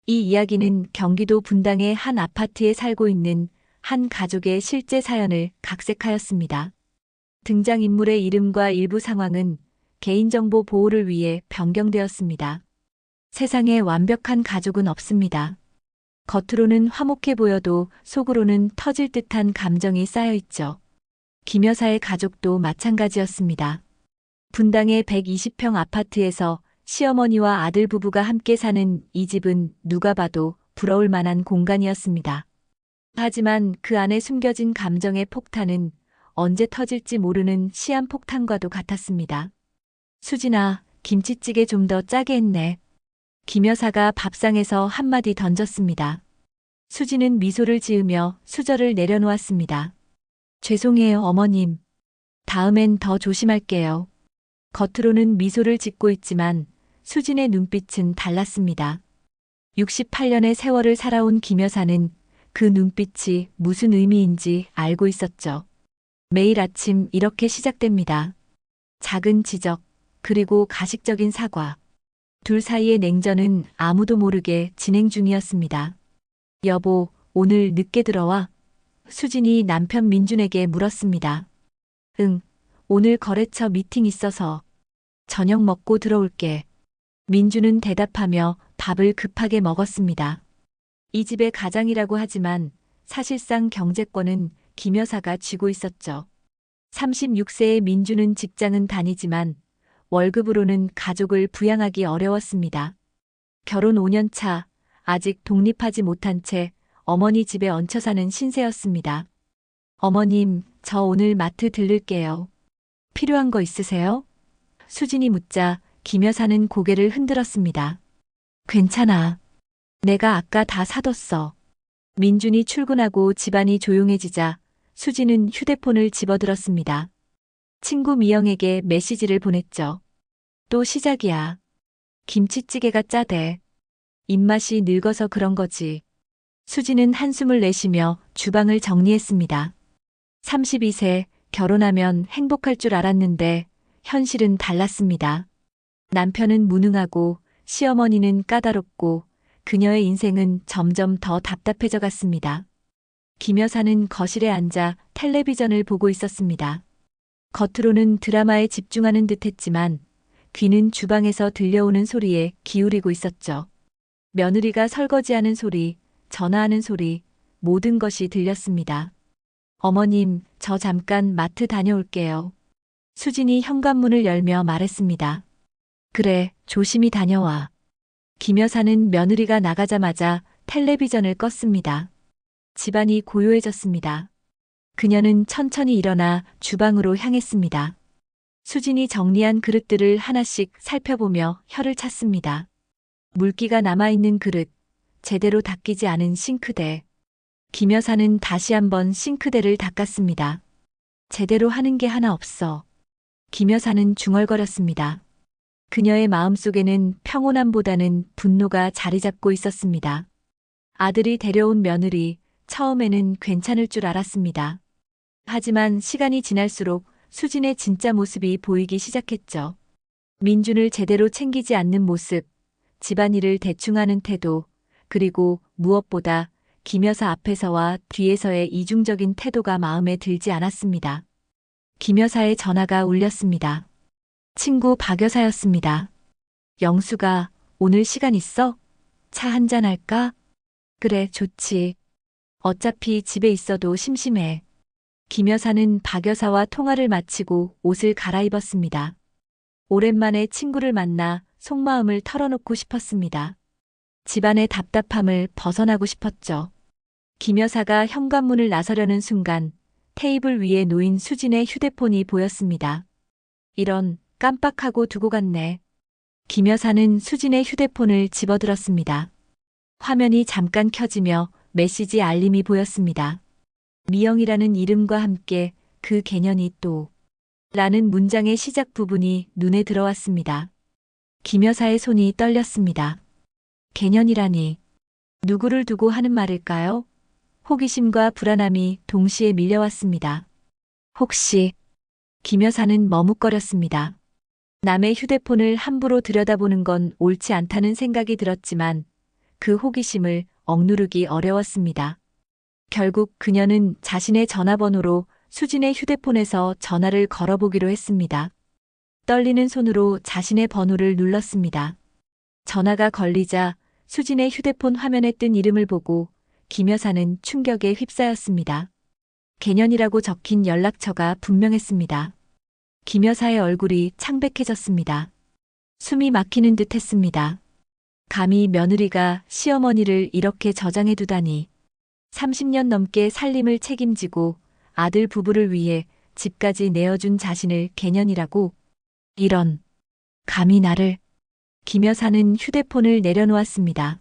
이 이야기는 경기도 분당의 한 아파트에 살고 있는 한 가족의 실제 사연을 각색하였습니다. 등장인물의 이름과 일부 상황은 개인정보 보호를 위해 변경되었습니다. 세상에 완벽한 가족은 없습니다. 겉으로는 화목해 보여도 속으로는 터질 듯한 감정이 쌓여 있죠. 김 여사의 가족도 마찬가지였습니다. 분당의 120평 아파트에서 시어머니와 아들 부부가 함께 사는 이 집은 누가 봐도 부러울 만한 공간이었습니다. 하지만 그 안에 숨겨진 감정의 폭탄은 언제 터질지 모르는 시한폭탄과도 같았습니다. 수진아, 김치찌개 좀 더 짜게 했네. 김 여사가 밥상에서 한마디 던졌습니다. 수진은 미소를 지으며 수저를 내려놓았습니다. 죄송해요, 어머님. 다음엔 더 조심할게요. 겉으로는 미소를 짓고 있지만 수진의 눈빛은 달랐습니다. 68년의 세월을 살아온 김 여사는 그 눈빛이 무슨 의미인지 알고 있었죠. 매일 아침 이렇게 시작됩니다. 작은 지적, 그리고 가식적인 사과. 둘 사이의 냉전은 아무도 모르게 진행 중이었습니다. 여보, 오늘 늦게 들어와? 수진이 남편 민준에게 물었습니다. 응, 오늘 거래처 미팅 있어서 저녁 먹고 들어올게. 민준은 대답하며 밥을 급하게 먹었습니다. 이 집의 가장이라고 하지만 사실상 경제권은 김 여사가 쥐고 있었죠. 36세의 민준은 직장은 다니지만 월급으로는 가족을 부양하기 어려웠습니다. 결혼 5년 차, 아직 독립하지 못한 채 어머니 집에 얹혀 사는 신세였습니다. 어머님, 저 오늘 마트 들를게요. 필요한 거 있으세요? 수진이 묻자 김 여사는 고개를 흔들었습니다. 괜찮아. 내가 아까 다 사뒀어. 민준이 출근하고 집안이 조용해지자 수진은 휴대폰을 집어들었습니다. 친구 미영에게 메시지를 보냈죠. 또 시작이야. 김치찌개가 짜대. 입맛이 늙어서 그런 거지. 수진은 한숨을 내쉬며 주방을 정리했습니다. 32세, 결혼하면 행복할 줄 알았는데 현실은 달랐습니다. 남편은 무능하고 시어머니는 까다롭고 그녀의 인생은 점점 더 답답해져 갔습니다. 김 여사는 거실에 앉아 텔레비전을 보고 있었습니다. 겉으로는 드라마에 집중하는 듯했지만 귀는 주방에서 들려오는 소리에 기울이고 있었죠. 며느리가 설거지하는 소리, 전화하는 소리, 모든 것이 들렸습니다. 어머님, 저 잠깐 마트 다녀올게요. 수진이 현관문을 열며 말했습니다. 그래, 조심히 다녀와. 김 여사는 며느리가 나가자마자 텔레비전을 껐습니다. 집안이 고요해졌습니다. 그녀는 천천히 일어나 주방으로 향했습니다. 수진이 정리한 그릇들을 하나씩 살펴보며 혀를 찼습니다. 물기가 남아있는 그릇, 제대로 닦이지 않은 싱크대. 김 여사는 다시 한번 싱크대를 닦았습니다. 제대로 하는 게 하나 없어. 김 여사는 중얼거렸습니다. 그녀의 마음속에는 평온함보다는 분노가 자리 잡고 있었습니다. 아들이 데려온 며느리, 처음에는 괜찮을 줄 알았습니다. 하지만 시간이 지날수록 수진의 진짜 모습이 보이기 시작했죠. 민준을 제대로 챙기지 않는 모습, 집안일을 대충 하는 태도, 그리고 무엇보다 김 여사 앞에서와 뒤에서의 이중적인 태도가 마음에 들지 않았습니다. 김 여사의 전화가 울렸습니다. 친구 박 여사였습니다. 영수가, 오늘 시간 있어? 차 한잔 할까? 그래, 좋지. 어차피 집에 있어도 심심해. 김 여사는 박 여사와 통화를 마치고 옷을 갈아입었습니다. 오랜만에 친구를 만나 속마음을 털어놓고 싶었습니다. 집안의 답답함을 벗어나고 싶었죠. 김 여사가 현관문을 나서려는 순간 테이블 위에 놓인 수진의 휴대폰이 보였습니다. 이런, 깜빡하고 두고 갔네. 김 여사는 수진의 휴대폰을 집어들었습니다. 화면이 잠깐 켜지며 메시지 알림이 보였습니다. 미영이라는 이름과 함께 그 개년이 또 라는 문장의 시작 부분이 눈에 들어왔습니다. 김 여사의 손이 떨렸습니다. 개년이라니 누구를 두고 하는 말일까요? 호기심과 불안함이 동시에 밀려왔습니다. 혹시 김 여사는 머뭇거렸습니다. 남의 휴대폰을 함부로 들여다보는 건 옳지 않다는 생각이 들었지만 그 호기심을 억누르기 어려웠습니다. 결국 그녀는 자신의 전화번호로 수진의 휴대폰에서 전화를 걸어보기로 했습니다. 떨리는 손으로 자신의 번호를 눌렀습니다. 전화가 걸리자 수진의 휴대폰 화면에 뜬 이름을 보고 김 여사는 충격에 휩싸였습니다. 개년이라고 적힌 연락처가 분명했습니다. 김 여사의 얼굴이 창백해졌습니다. 숨이 막히는 듯 했습니다. 감히 며느리가 시어머니를 이렇게 저장해두다니. 30년 넘게 살림을 책임지고 아들 부부를 위해 집까지 내어준 자신을 개년이라고. 이런. 감히 나를. 김 여사는 휴대폰을 내려놓았습니다.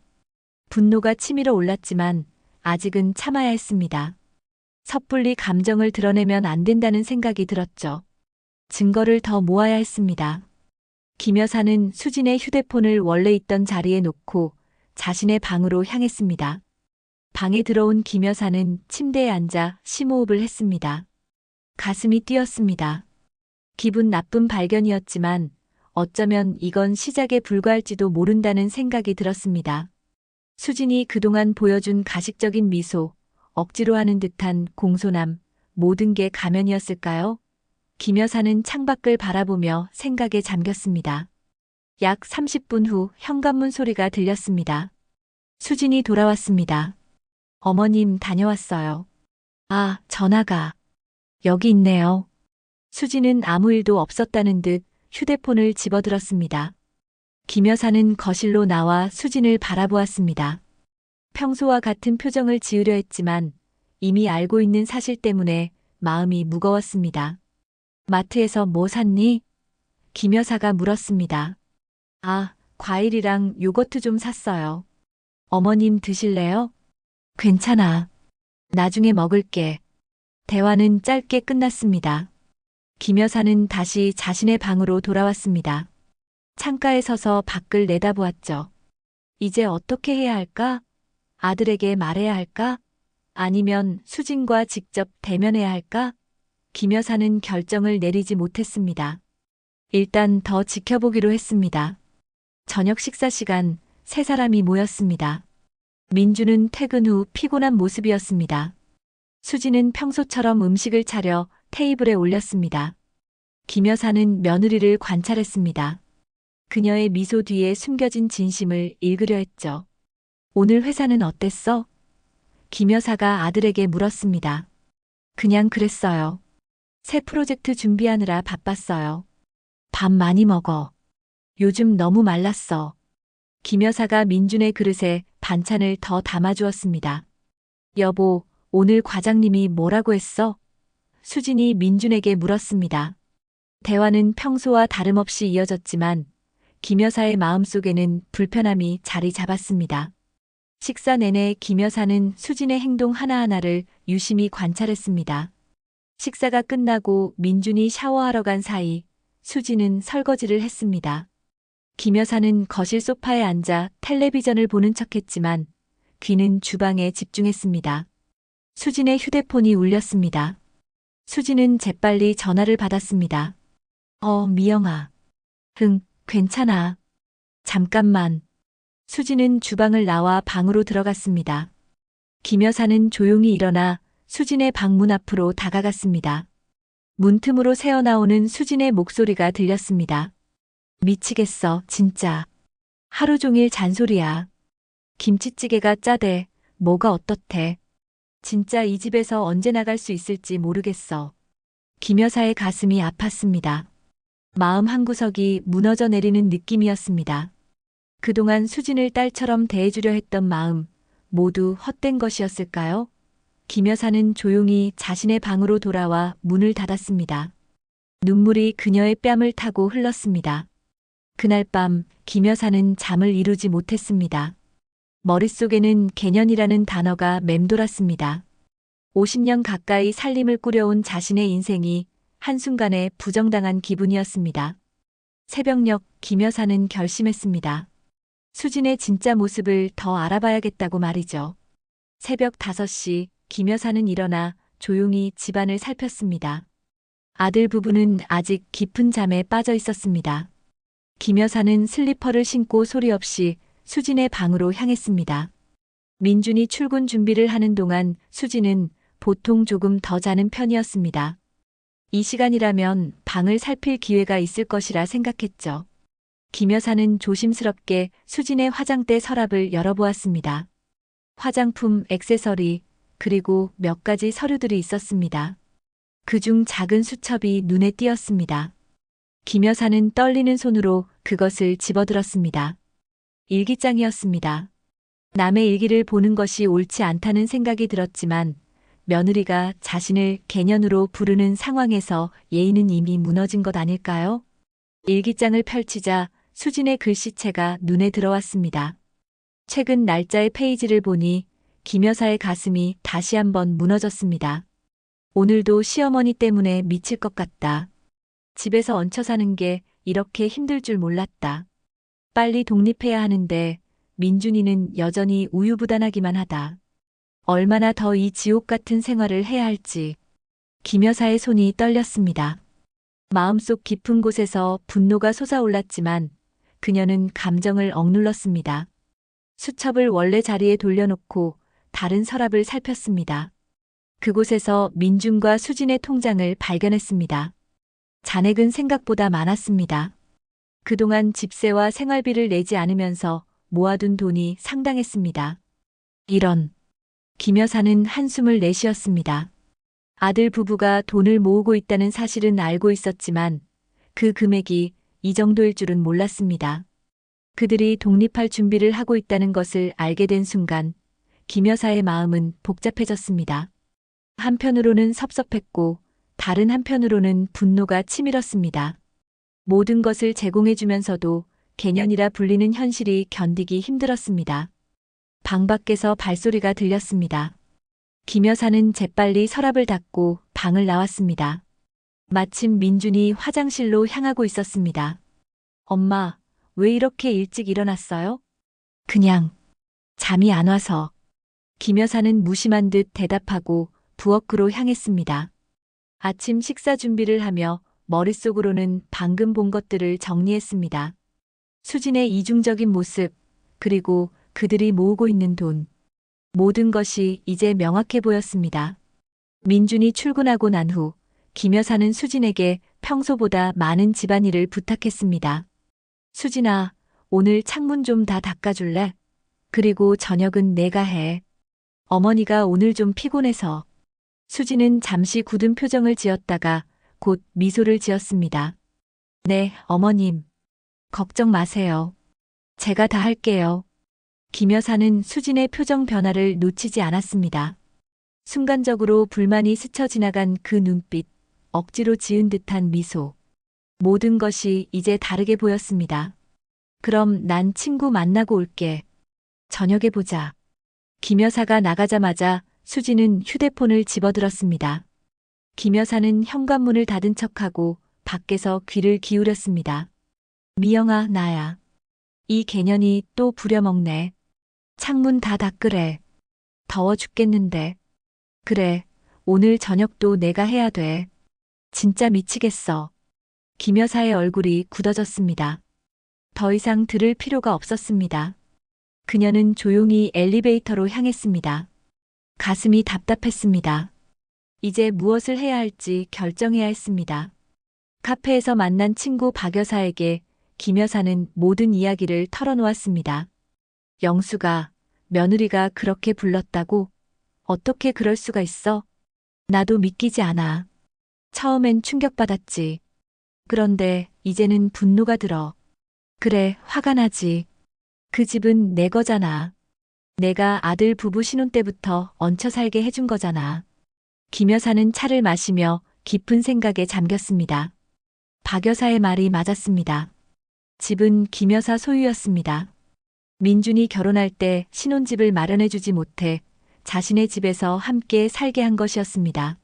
분노가 치밀어 올랐지만 아직은 참아야 했습니다. 섣불리 감정을 드러내면 안 된다는 생각이 들었죠. 증거를 더 모아야 했습니다. 김 여사는 수진의 휴대폰을 원래 있던 자리에 놓고 자신의 방으로 향했습니다. 방에 들어온 김 여사는 침대에 앉아 심호흡을 했습니다. 가슴이 뛰었습니다. 기분 나쁜 발견이었지만 어쩌면 이건 시작에 불과할지도 모른다는 생각이 들었습니다. 수진이 그동안 보여준 가식적인 미소, 억지로 하는 듯한 공손함, 모든 게 가면이었을까요? 김 여사는 창밖을 바라보며 생각에 잠겼습니다. 약 30분 후 현관문 소리가 들렸습니다. 수진이 돌아왔습니다. 어머님 다녀왔어요. 아, 전화가. 여기 있네요. 수진은 아무 일도 없었다는 듯 휴대폰을 집어들었습니다. 김 여사는 거실로 나와 수진을 바라보았습니다. 평소와 같은 표정을 지으려 했지만 이미 알고 있는 사실 때문에 마음이 무거웠습니다. 마트에서 뭐 샀니? 김 여사가 물었습니다. 아, 과일이랑 요거트 좀 샀어요. 어머님 드실래요? 괜찮아. 나중에 먹을게. 대화는 짧게 끝났습니다. 김 여사는 다시 자신의 방으로 돌아왔습니다. 창가에 서서 밖을 내다보았죠. 이제 어떻게 해야 할까? 아들에게 말해야 할까? 아니면 수진과 직접 대면해야 할까? 김 여사는 결정을 내리지 못했습니다. 일단 더 지켜보기로 했습니다. 저녁 식사 시간 세 사람이 모였습니다. 민주는 퇴근 후 피곤한 모습이었습니다. 수진은 평소처럼 음식을 차려 테이블에 올렸습니다. 김 여사는 며느리를 관찰했습니다. 그녀의 미소 뒤에 숨겨진 진심을 읽으려 했죠. 오늘 회사는 어땠어? 김 여사가 아들에게 물었습니다. 그냥 그랬어요. 새 프로젝트 준비하느라 바빴어요. 밥 많이 먹어. 요즘 너무 말랐어. 김 여사가 민준의 그릇에 반찬을 더 담아주었습니다. 여보, 오늘 과장님이 뭐라고 했어? 수진이 민준에게 물었습니다. 대화는 평소와 다름없이 이어졌지만 김 여사의 마음속에는 불편함이 자리 잡았습니다. 식사 내내 김 여사는 수진의 행동 하나하나를 유심히 관찰했습니다. 식사가 끝나고 민준이 샤워하러 간 사이 수진은 설거지를 했습니다. 김 여사는 거실 소파에 앉아 텔레비전을 보는 척했지만 귀는 주방에 집중했습니다. 수진의 휴대폰이 울렸습니다. 수진은 재빨리 전화를 받았습니다. 미영아. 응, 괜찮아. 잠깐만. 수진은 주방을 나와 방으로 들어갔습니다. 김 여사는 조용히 일어나 수진의 방문 앞으로 다가갔습니다. 문틈으로 새어나오는 수진의 목소리가 들렸습니다. 미치겠어, 진짜. 하루 종일 잔소리야. 김치찌개가 짜대. 뭐가 어떻대. 진짜 이 집에서 언제 나갈 수 있을지 모르겠어. 김 여사의 가슴이 아팠습니다. 마음 한구석이 무너져 내리는 느낌이었습니다. 그동안 수진을 딸처럼 대해주려 했던 마음, 모두 헛된 것이었을까요? 김 여사는 조용히 자신의 방으로 돌아와 문을 닫았습니다. 눈물이 그녀의 뺨을 타고 흘렀습니다. 그날 밤 김 여사는 잠을 이루지 못했습니다. 머릿속에는 개년이라는 단어가 맴돌았습니다. 50년 가까이 살림을 꾸려온 자신의 인생이 한순간에 부정당한 기분이었습니다. 새벽녘 김 여사는 결심했습니다. 수진의 진짜 모습을 더 알아봐야겠다고 말이죠. 새벽 5시 김 여사는 일어나 조용히 집안을 살폈습니다. 아들 부부는 아직 깊은 잠에 빠져 있었습니다. 김 여사는 슬리퍼를 신고 소리 없이 수진의 방으로 향했습니다. 민준이 출근 준비를 하는 동안 수진은 보통 조금 더 자는 편이었습니다. 이 시간이라면 방을 살필 기회가 있을 것이라 생각했죠. 김 여사는 조심스럽게 수진의 화장대 서랍을 열어보았습니다. 화장품, 액세서리, 그리고 몇 가지 서류들이 있었습니다. 그중 작은 수첩이 눈에 띄었습니다. 김 여사는 떨리는 손으로 그것을 집어들었습니다. 일기장이었습니다. 남의 일기를 보는 것이 옳지 않다는 생각이 들었지만 며느리가 자신을 개년으로 부르는 상황에서 예의는 이미 무너진 것 아닐까요? 일기장을 펼치자 수진의 글씨체가 눈에 들어왔습니다. 최근 날짜의 페이지를 보니 김 여사의 가슴이 다시 한번 무너졌습니다. 오늘도 시어머니 때문에 미칠 것 같다. 집에서 얹혀 사는 게 이렇게 힘들 줄 몰랐다. 빨리 독립해야 하는데 민준이는 여전히 우유부단하기만 하다. 얼마나 더 이 지옥 같은 생활을 해야 할지. 김 여사의 손이 떨렸습니다. 마음속 깊은 곳에서 분노가 솟아올랐지만 그녀는 감정을 억눌렀습니다. 수첩을 원래 자리에 돌려놓고 다른 서랍을 살폈습니다. 그곳에서 민준과 수진의 통장을 발견했습니다. 잔액은 생각보다 많았습니다. 그동안 집세와 생활비를 내지 않으면서 모아둔 돈이 상당했습니다. 이런. 김 여사는 한숨을 내쉬었습니다. 아들 부부가 돈을 모으고 있다는 사실은 알고 있었지만 그 금액이 이 정도일 줄은 몰랐습니다. 그들이 독립할 준비를 하고 있다는 것을 알게 된 순간 김 여사의 마음은 복잡해졌습니다. 한편으로는 섭섭했고 다른 한편으로는 분노가 치밀었습니다. 모든 것을 제공해주면서도 개년이라 불리는 현실이 견디기 힘들었습니다. 방 밖에서 발소리가 들렸습니다. 김 여사는 재빨리 서랍을 닫고 방을 나왔습니다. 마침 민준이 화장실로 향하고 있었습니다. 엄마, 왜 이렇게 일찍 일어났어요? 그냥 잠이 안 와서. 김 여사는 무심한 듯 대답하고 부엌으로 향했습니다. 아침 식사 준비를 하며 머릿속으로는 방금 본 것들을 정리했습니다. 수진의 이중적인 모습, 그리고 그들이 모으고 있는 돈. 모든 것이 이제 명확해 보였습니다. 민준이 출근하고 난 후 김 여사는 수진에게 평소보다 많은 집안일을 부탁했습니다. 수진아, 오늘 창문 좀 다 닦아줄래? 그리고 저녁은 내가 해. 어머니가 오늘 좀 피곤해서. 수진은 잠시 굳은 표정을 지었다가 곧 미소를 지었습니다. 네, 어머님. 걱정 마세요. 제가 다 할게요. 김 여사는 수진의 표정 변화를 놓치지 않았습니다. 순간적으로 불만이 스쳐 지나간 그 눈빛, 억지로 지은 듯한 미소. 모든 것이 이제 다르게 보였습니다. 그럼 난 친구 만나고 올게. 저녁에 보자. 김 여사가 나가자마자 수진은 휴대폰을 집어들었습니다. 김 여사는 현관문을 닫은 척하고 밖에서 귀를 기울였습니다. 미영아, 나야. 이 개년이 또 부려먹네. 창문 다 닦으래. 더워 죽겠는데. 그래, 오늘 저녁도 내가 해야 돼. 진짜 미치겠어. 김 여사의 얼굴이 굳어졌습니다. 더 이상 들을 필요가 없었습니다. 그녀는 조용히 엘리베이터로 향했습니다. 가슴이 답답했습니다. 이제 무엇을 해야 할지 결정해야 했습니다. 카페에서 만난 친구 박 여사에게 김 여사는 모든 이야기를 털어놓았습니다. 영수가, 며느리가 그렇게 불렀다고? 어떻게 그럴 수가 있어? 나도 믿기지 않아. 처음엔 충격받았지. 그런데 이제는 분노가 들어. 그래, 화가 나지. 그 집은 내 거잖아. 내가 아들 부부 신혼 때부터 얹혀 살게 해준 거잖아. 김 여사는 차를 마시며 깊은 생각에 잠겼습니다. 박 여사의 말이 맞았습니다. 집은 김 여사 소유였습니다. 민준이 결혼할 때 신혼집을 마련해주지 못해 자신의 집에서 함께 살게 한 것이었습니다.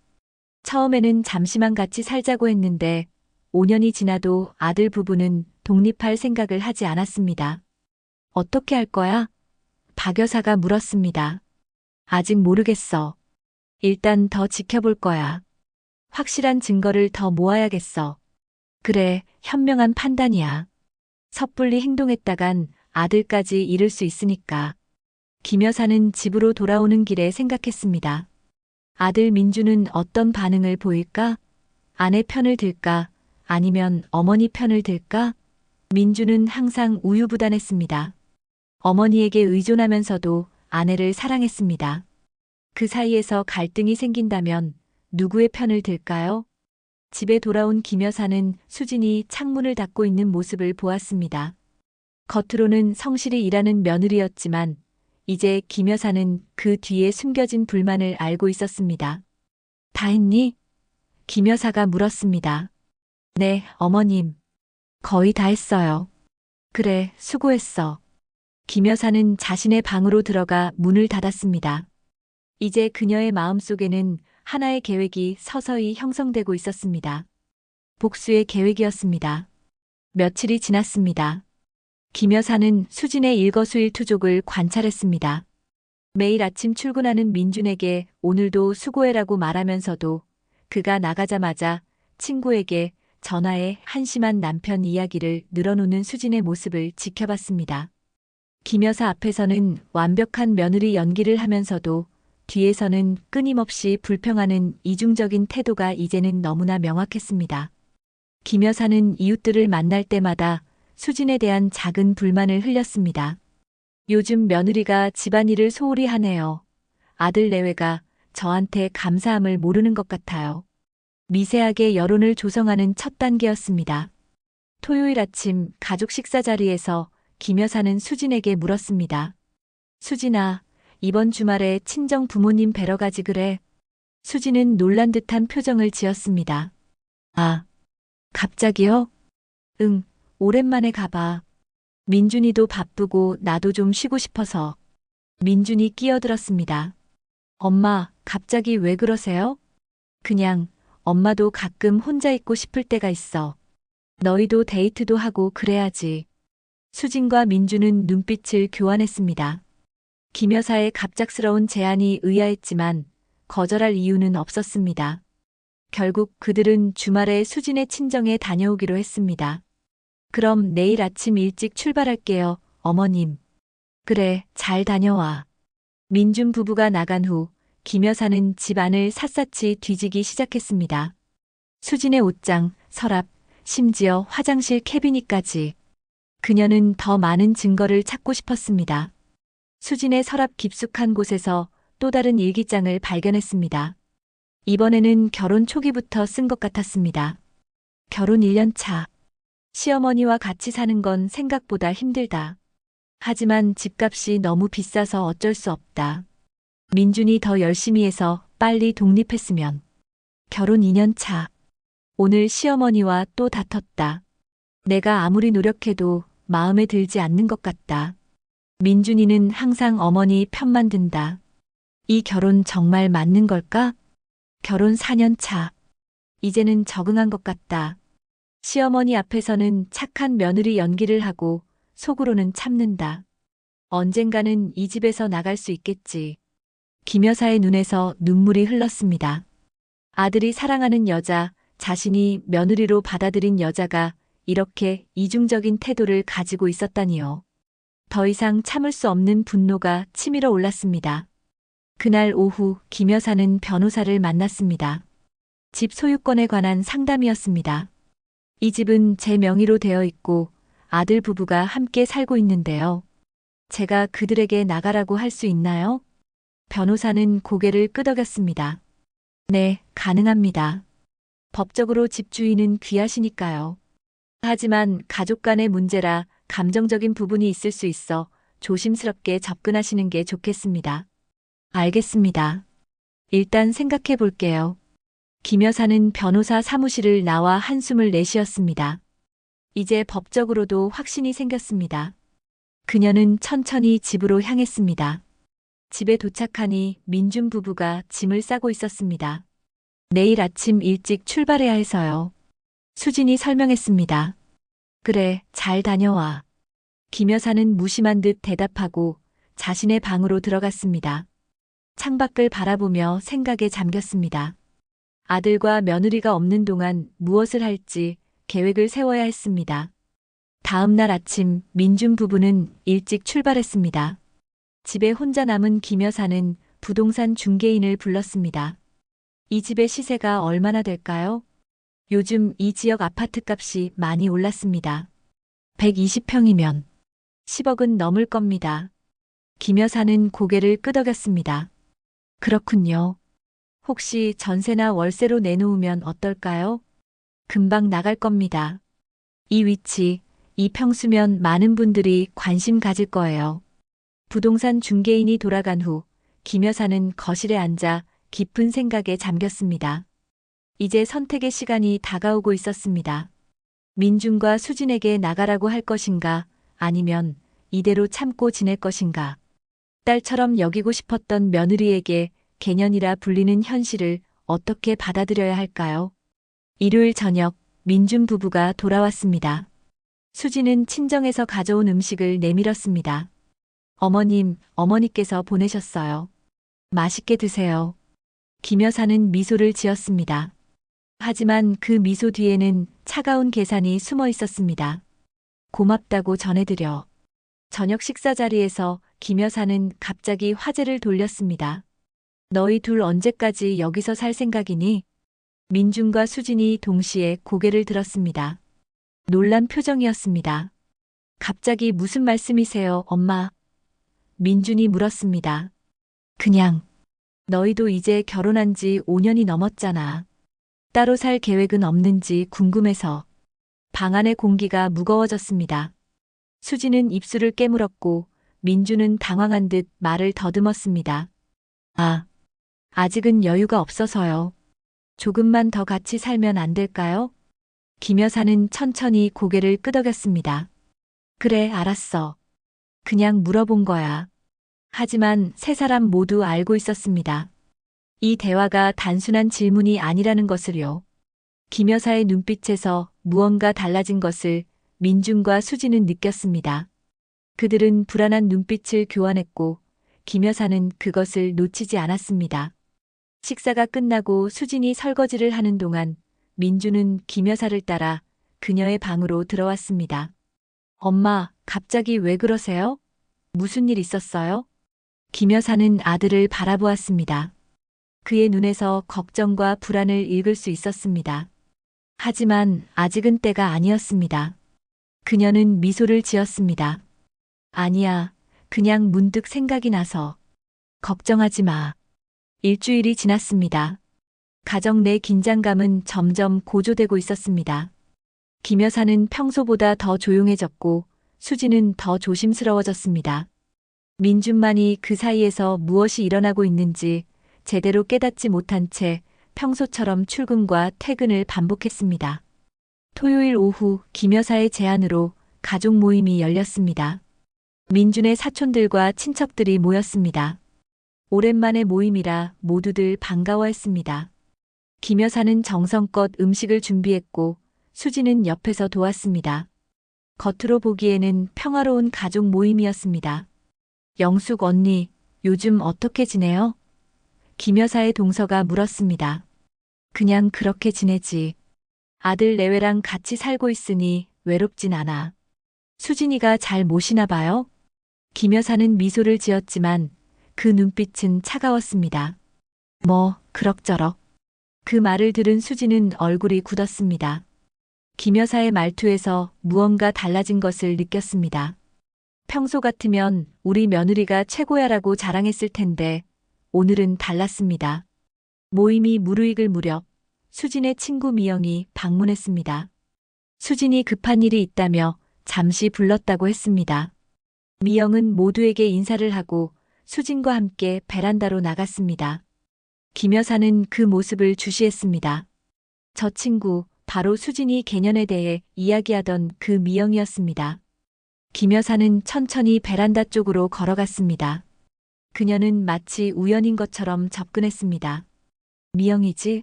처음에는 잠시만 같이 살자고 했는데 5년이 지나도 아들 부부는 독립할 생각을 하지 않았습니다. 어떻게 할 거야? 박 여사가 물었습니다. 아직 모르겠어. 일단 더 지켜볼 거야. 확실한 증거를 더 모아야겠어. 그래, 현명한 판단이야. 섣불리 행동했다간 아들까지 잃을 수 있으니까. 김 여사는 집으로 돌아오는 길에 생각했습니다. 아들 민주는 어떤 반응을 보일까? 아내 편을 들까? 아니면 어머니 편을 들까? 민주는 항상 우유부단했습니다. 어머니에게 의존하면서도 아내를 사랑했습니다. 그 사이에서 갈등이 생긴다면 누구의 편을 들까요? 집에 돌아온 김 여사는 수진이 창문을 닫고 있는 모습을 보았습니다. 겉으로는 성실히 일하는 며느리였지만 이제 김 여사는 그 뒤에 숨겨진 불만을 알고 있었습니다. 다 했니? 김 여사가 물었습니다. 네, 어머님. 거의 다 했어요. 그래, 수고했어. 김 여사는 자신의 방으로 들어가 문을 닫았습니다. 이제 그녀의 마음속에는 하나의 계획이 서서히 형성되고 있었습니다. 복수의 계획이었습니다. 며칠이 지났습니다. 김 여사는 수진의 일거수일투족을 관찰했습니다. 매일 아침 출근하는 민준에게 오늘도 수고해라고 말하면서도 그가 나가자마자 친구에게 전화해 한심한 남편 이야기를 늘어놓는 수진의 모습을 지켜봤습니다. 김 여사 앞에서는 완벽한 며느리 연기를 하면서도 뒤에서는 끊임없이 불평하는 이중적인 태도가 이제는 너무나 명확했습니다. 김 여사는 이웃들을 만날 때마다 수진에 대한 작은 불만을 흘렸습니다. 요즘 며느리가 집안일을 소홀히 하네요. 아들 내외가 저한테 감사함을 모르는 것 같아요. 미세하게 여론을 조성하는 첫 단계였습니다. 토요일 아침 가족 식사 자리에서 김 여사는 수진에게 물었습니다. 수진아, 이번 주말에 친정 부모님 뵈러 가지 그래? 수진은 놀란 듯한 표정을 지었습니다. 아, 갑자기요? 응, 오랜만에 가봐. 민준이도 바쁘고 나도 좀 쉬고 싶어서. 민준이 끼어들었습니다. 엄마, 갑자기 왜 그러세요? 그냥 엄마도 가끔 혼자 있고 싶을 때가 있어. 너희도 데이트도 하고 그래야지. 수진과 민준은 눈빛을 교환했습니다. 김 여사의 갑작스러운 제안이 의아했지만 거절할 이유는 없었습니다. 결국 그들은 주말에 수진의 친정에 다녀오기로 했습니다. 그럼 내일 아침 일찍 출발할게요, 어머님. 그래, 잘 다녀와. 민준 부부가 나간 후 김 여사는 집 안을 샅샅이 뒤지기 시작했습니다. 수진의 옷장, 서랍, 심지어 화장실 캐비닛까지. 그녀는 더 많은 증거를 찾고 싶었습니다. 수진의 서랍 깊숙한 곳에서 또 다른 일기장을 발견했습니다. 이번에는 결혼 초기부터 쓴 것 같았습니다. 결혼 1년 차. 시어머니와 같이 사는 건 생각보다 힘들다. 하지만 집값이 너무 비싸서 어쩔 수 없다. 민준이 더 열심히 해서 빨리 독립했으면. 결혼 2년 차. 오늘 시어머니와 또 다퉜다. 내가 아무리 노력해도 마음에 들지 않는 것 같다. 민준이는 항상 어머니 편만 든다. 이 결혼 정말 맞는 걸까? 결혼 4년 차. 이제는 적응한 것 같다. 시어머니 앞에서는 착한 며느리 연기를 하고 속으로는 참는다. 언젠가는 이 집에서 나갈 수 있겠지. 김 여사의 눈에서 눈물이 흘렀습니다. 아들이 사랑하는 여자, 자신이 며느리로 받아들인 여자가 이렇게 이중적인 태도를 가지고 있었다니요. 더 이상 참을 수 없는 분노가 치밀어 올랐습니다. 그날 오후 김 여사는 변호사를 만났습니다. 집 소유권에 관한 상담이었습니다. 이 집은 제 명의로 되어 있고 아들 부부가 함께 살고 있는데요. 제가 그들에게 나가라고 할 수 있나요? 변호사는 고개를 끄덕였습니다. 네, 가능합니다. 법적으로 집주인은 귀하시니까요. 하지만 가족 간의 문제라 감정적인 부분이 있을 수 있어 조심스럽게 접근하시는 게 좋겠습니다. 알겠습니다. 일단 생각해 볼게요. 김 여사는 변호사 사무실을 나와 한숨을 내쉬었습니다. 이제 법적으로도 확신이 생겼습니다. 그녀는 천천히 집으로 향했습니다. 집에 도착하니 민준 부부가 짐을 싸고 있었습니다. 내일 아침 일찍 출발해야 해서요. 수진이 설명했습니다. 그래, 잘 다녀와. 김 여사는 무심한 듯 대답하고 자신의 방으로 들어갔습니다. 창밖을 바라보며 생각에 잠겼습니다. 아들과 며느리가 없는 동안 무엇을 할지 계획을 세워야 했습니다. 다음 날 아침 민준 부부는 일찍 출발했습니다. 집에 혼자 남은 김 여사는 부동산 중개인을 불렀습니다. 이 집의 시세가 얼마나 될까요? 요즘 이 지역 아파트 값이 많이 올랐습니다. 120평이면 10억은 넘을 겁니다. 김 여사는 고개를 끄덕였습니다. 그렇군요. 혹시 전세나 월세로 내놓으면 어떨까요? 금방 나갈 겁니다. 이 위치, 이 평수면 많은 분들이 관심 가질 거예요. 부동산 중개인이 돌아간 후 김 여사는 거실에 앉아 깊은 생각에 잠겼습니다. 이제 선택의 시간이 다가오고 있었습니다. 민준과 수진에게 나가라고 할 것인가, 아니면 이대로 참고 지낼 것인가. 딸처럼 여기고 싶었던 며느리에게 개년이라 불리는 현실을 어떻게 받아들여야 할까요? 일요일 저녁, 민준 부부가 돌아왔습니다. 수진은 친정에서 가져온 음식을 내밀었습니다. 어머님, 어머니께서 보내셨어요. 맛있게 드세요. 김 여사는 미소를 지었습니다. 하지만 그 미소 뒤에는 차가운 계산이 숨어 있었습니다. 고맙다고 전해드려. 저녁 식사 자리에서 김 여사는 갑자기 화제를 돌렸습니다. 너희 둘 언제까지 여기서 살 생각이니? 민준과 수진이 동시에 고개를 들었습니다. 놀란 표정이었습니다. 갑자기 무슨 말씀이세요, 엄마? 민준이 물었습니다. 그냥, 너희도 이제 결혼한 지 5년이 넘었잖아. 따로 살 계획은 없는지 궁금해서. 방 안의 공기가 무거워졌습니다. 수지는 입술을 깨물었고 민주는 당황한 듯 말을 더듬었습니다. 아, 아직은 여유가 없어서요. 조금만 더 같이 살면 안 될까요? 김 여사는 천천히 고개를 끄덕였습니다. 그래, 알았어. 그냥 물어본 거야. 하지만 세 사람 모두 알고 있었습니다. 이 대화가 단순한 질문이 아니라는 것을요. 김 여사의 눈빛에서 무언가 달라진 것을 민준과 수지는 느꼈습니다. 그들은 불안한 눈빛을 교환했고 김 여사는 그것을 놓치지 않았습니다. 식사가 끝나고 수진이 설거지를 하는 동안 민준은 김 여사를 따라 그녀의 방으로 들어왔습니다. 엄마, 갑자기 왜 그러세요? 무슨 일 있었어요? 김 여사는 아들을 바라보았습니다. 그의 눈에서 걱정과 불안을 읽을 수 있었습니다. 하지만 아직은 때가 아니었습니다. 그녀는 미소를 지었습니다. 아니야, 그냥 문득 생각이 나서. 걱정하지 마. 일주일이 지났습니다. 가정 내 긴장감은 점점 고조되고 있었습니다. 김 여사는 평소보다 더 조용해졌고 수지는 더 조심스러워졌습니다. 민준만이 그 사이에서 무엇이 일어나고 있는지 제대로 깨닫지 못한 채 평소처럼 출근과 퇴근을 반복했습니다. 토요일 오후 김 여사의 제안으로 가족 모임이 열렸습니다. 민준의 사촌들과 친척들이 모였습니다. 오랜만의 모임이라 모두들 반가워했습니다. 김 여사는 정성껏 음식을 준비했고 수지는 옆에서 도왔습니다. 겉으로 보기에는 평화로운 가족 모임이었습니다. 영숙 언니, 요즘 어떻게 지내요? 김 여사의 동서가 물었습니다. 그냥 그렇게 지내지. 아들 내외랑 같이 살고 있으니 외롭진 않아. 수진이가 잘 모시나 봐요? 김 여사는 미소를 지었지만 그 눈빛은 차가웠습니다. 뭐, 그럭저럭. 그 말을 들은 수지는 얼굴이 굳었습니다. 김 여사의 말투에서 무언가 달라진 것을 느꼈습니다. 평소 같으면 우리 며느리가 최고야라고 자랑했을 텐데 오늘은 달랐습니다. 모임이 무르익을 무렵 수진의 친구 미영이 방문했습니다. 수진이 급한 일이 있다며 잠시 불렀다고 했습니다. 미영은 모두에게 인사를 하고 수진과 함께 베란다로 나갔습니다. 김 여사는 그 모습을 주시했습니다. 저 친구, 바로 수진이 개년에 대해 이야기하던 그 미영이었습니다. 김 여사는 천천히 베란다 쪽으로 걸어갔습니다. 그녀는 마치 우연인 것처럼 접근했습니다. 미영이지?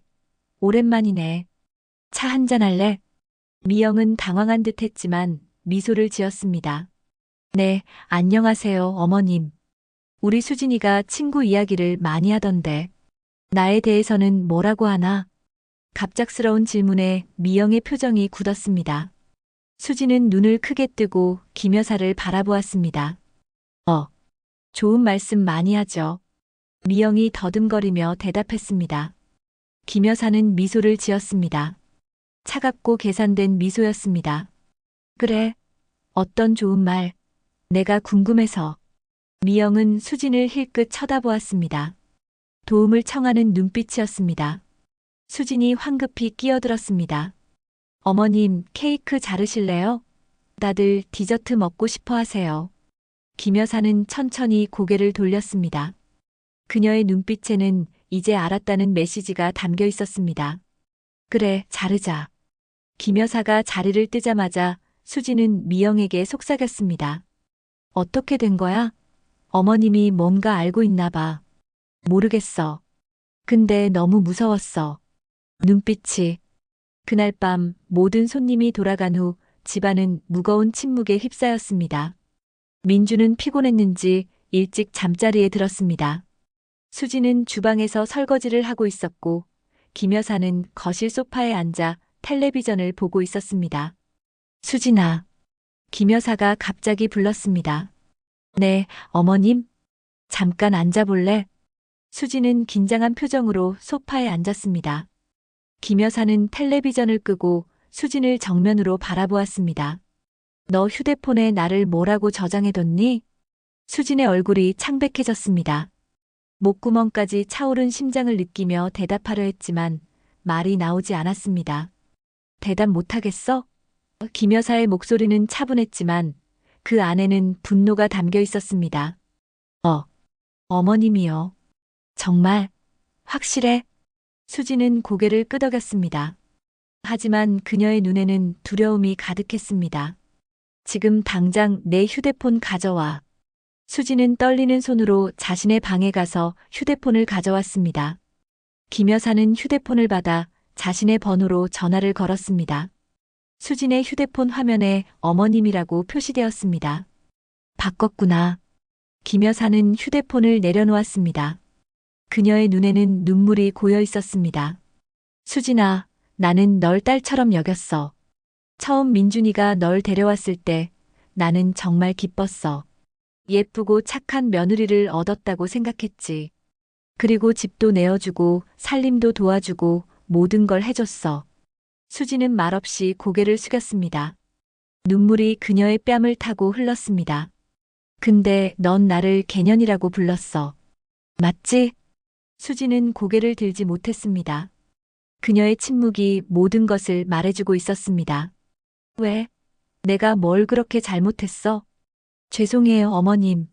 오랜만이네. 차 한잔 할래? 미영은 당황한 듯 했지만 미소를 지었습니다. 네, 안녕하세요, 어머님. 우리 수진이가 친구 이야기를 많이 하던데. 나에 대해서는 뭐라고 하나? 갑작스러운 질문에 미영의 표정이 굳었습니다. 수지는 눈을 크게 뜨고 김 여사를 바라보았습니다. 좋은 말씀 많이 하죠. 미영이 더듬거리며 대답했습니다. 김 여사는 미소를 지었습니다. 차갑고 계산된 미소였습니다. 그래, 어떤 좋은 말, 내가 궁금해서. 미영은 수진을 힐끗 쳐다보았습니다. 도움을 청하는 눈빛이었습니다. 수진이 황급히 끼어들었습니다. 어머님, 케이크 자르실래요? 다들 디저트 먹고 싶어 하세요. 김 여사는 천천히 고개를 돌렸습니다. 그녀의 눈빛에는 이제 알았다는 메시지가 담겨 있었습니다. 그래, 자르자. 김 여사가 자리를 뜨자마자 수지는 미영에게 속삭였습니다. 어떻게 된 거야? 어머님이 뭔가 알고 있나 봐. 모르겠어. 근데 너무 무서웠어. 눈빛이. 그날 밤 모든 손님이 돌아간 후 집안은 무거운 침묵에 휩싸였습니다. 민주는 피곤했는지 일찍 잠자리에 들었습니다. 수지는 주방에서 설거지를 하고 있었고 김 여사는 거실 소파에 앉아 텔레비전을 보고 있었습니다. 수진아. 김 여사가 갑자기 불렀습니다. 네, 어머님. 잠깐 앉아볼래? 수지는 긴장한 표정으로 소파에 앉았습니다. 김 여사는 텔레비전을 끄고 수진을 정면으로 바라보았습니다. 너 휴대폰에 나를 뭐라고 저장해뒀니? 수진의 얼굴이 창백해졌습니다. 목구멍까지 차오른 심장을 느끼며 대답하려 했지만 말이 나오지 않았습니다. 대답 못하겠어? 김 여사의 목소리는 차분했지만 그 안에는 분노가 담겨 있었습니다. 어머님이요. 정말? 확실해? 수지는 고개를 끄덕였습니다. 하지만 그녀의 눈에는 두려움이 가득했습니다. 지금 당장 내 휴대폰 가져와. 수지는 떨리는 손으로 자신의 방에 가서 휴대폰을 가져왔습니다. 김 여사는 휴대폰을 받아 자신의 번호로 전화를 걸었습니다. 수진의 휴대폰 화면에 어머님이라고 표시되었습니다. 바꿨구나. 김 여사는 휴대폰을 내려놓았습니다. 그녀의 눈에는 눈물이 고여 있었습니다. 수진아, 나는 널 딸처럼 여겼어. 처음 민준이가 널 데려왔을 때 나는 정말 기뻤어. 예쁘고 착한 며느리를 얻었다고 생각했지. 그리고 집도 내어주고 살림도 도와주고 모든 걸 해줬어. 수지는 말없이 고개를 숙였습니다. 눈물이 그녀의 뺨을 타고 흘렀습니다. 근데 넌 나를 개년이라고 불렀어. 맞지? 수지는 고개를 들지 못했습니다. 그녀의 침묵이 모든 것을 말해주고 있었습니다. 왜? 내가 뭘 그렇게 잘못했어? 죄송해요, 어머님.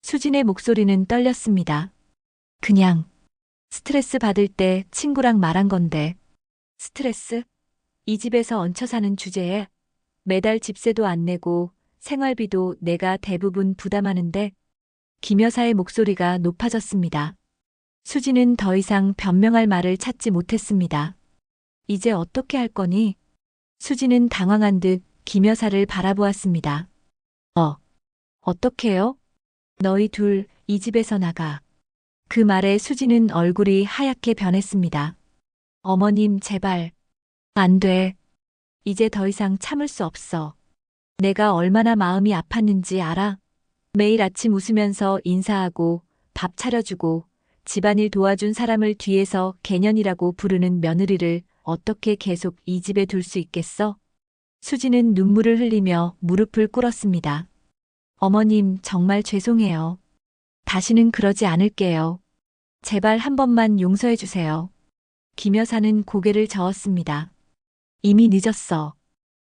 수진의 목소리는 떨렸습니다. 그냥 스트레스 받을 때 친구랑 말한 건데. 스트레스? 이 집에서 얹혀 사는 주제에 매달 집세도 안 내고 생활비도 내가 대부분 부담하는데. 김 여사의 목소리가 높아졌습니다. 수지는 더 이상 변명할 말을 찾지 못했습니다. 이제 어떻게 할 거니? 수지는 당황한 듯 김 여사를 바라보았습니다. 어떻게요? 너희 둘 이 집에서 나가. 그 말에 수지는 얼굴이 하얗게 변했습니다. 어머님, 제발. 안 돼. 이제 더 이상 참을 수 없어. 내가 얼마나 마음이 아팠는지 알아? 매일 아침 웃으면서 인사하고 밥 차려주고 집안일 도와준 사람을 뒤에서 개년이라고 부르는 며느리를 어떻게 계속 이 집에 둘 수 있겠어? 수지는 눈물을 흘리며 무릎을 꿇었습니다. 어머님, 정말 죄송해요. 다시는 그러지 않을게요. 제발 한 번만 용서해 주세요. 김 여사는 고개를 저었습니다. 이미 늦었어.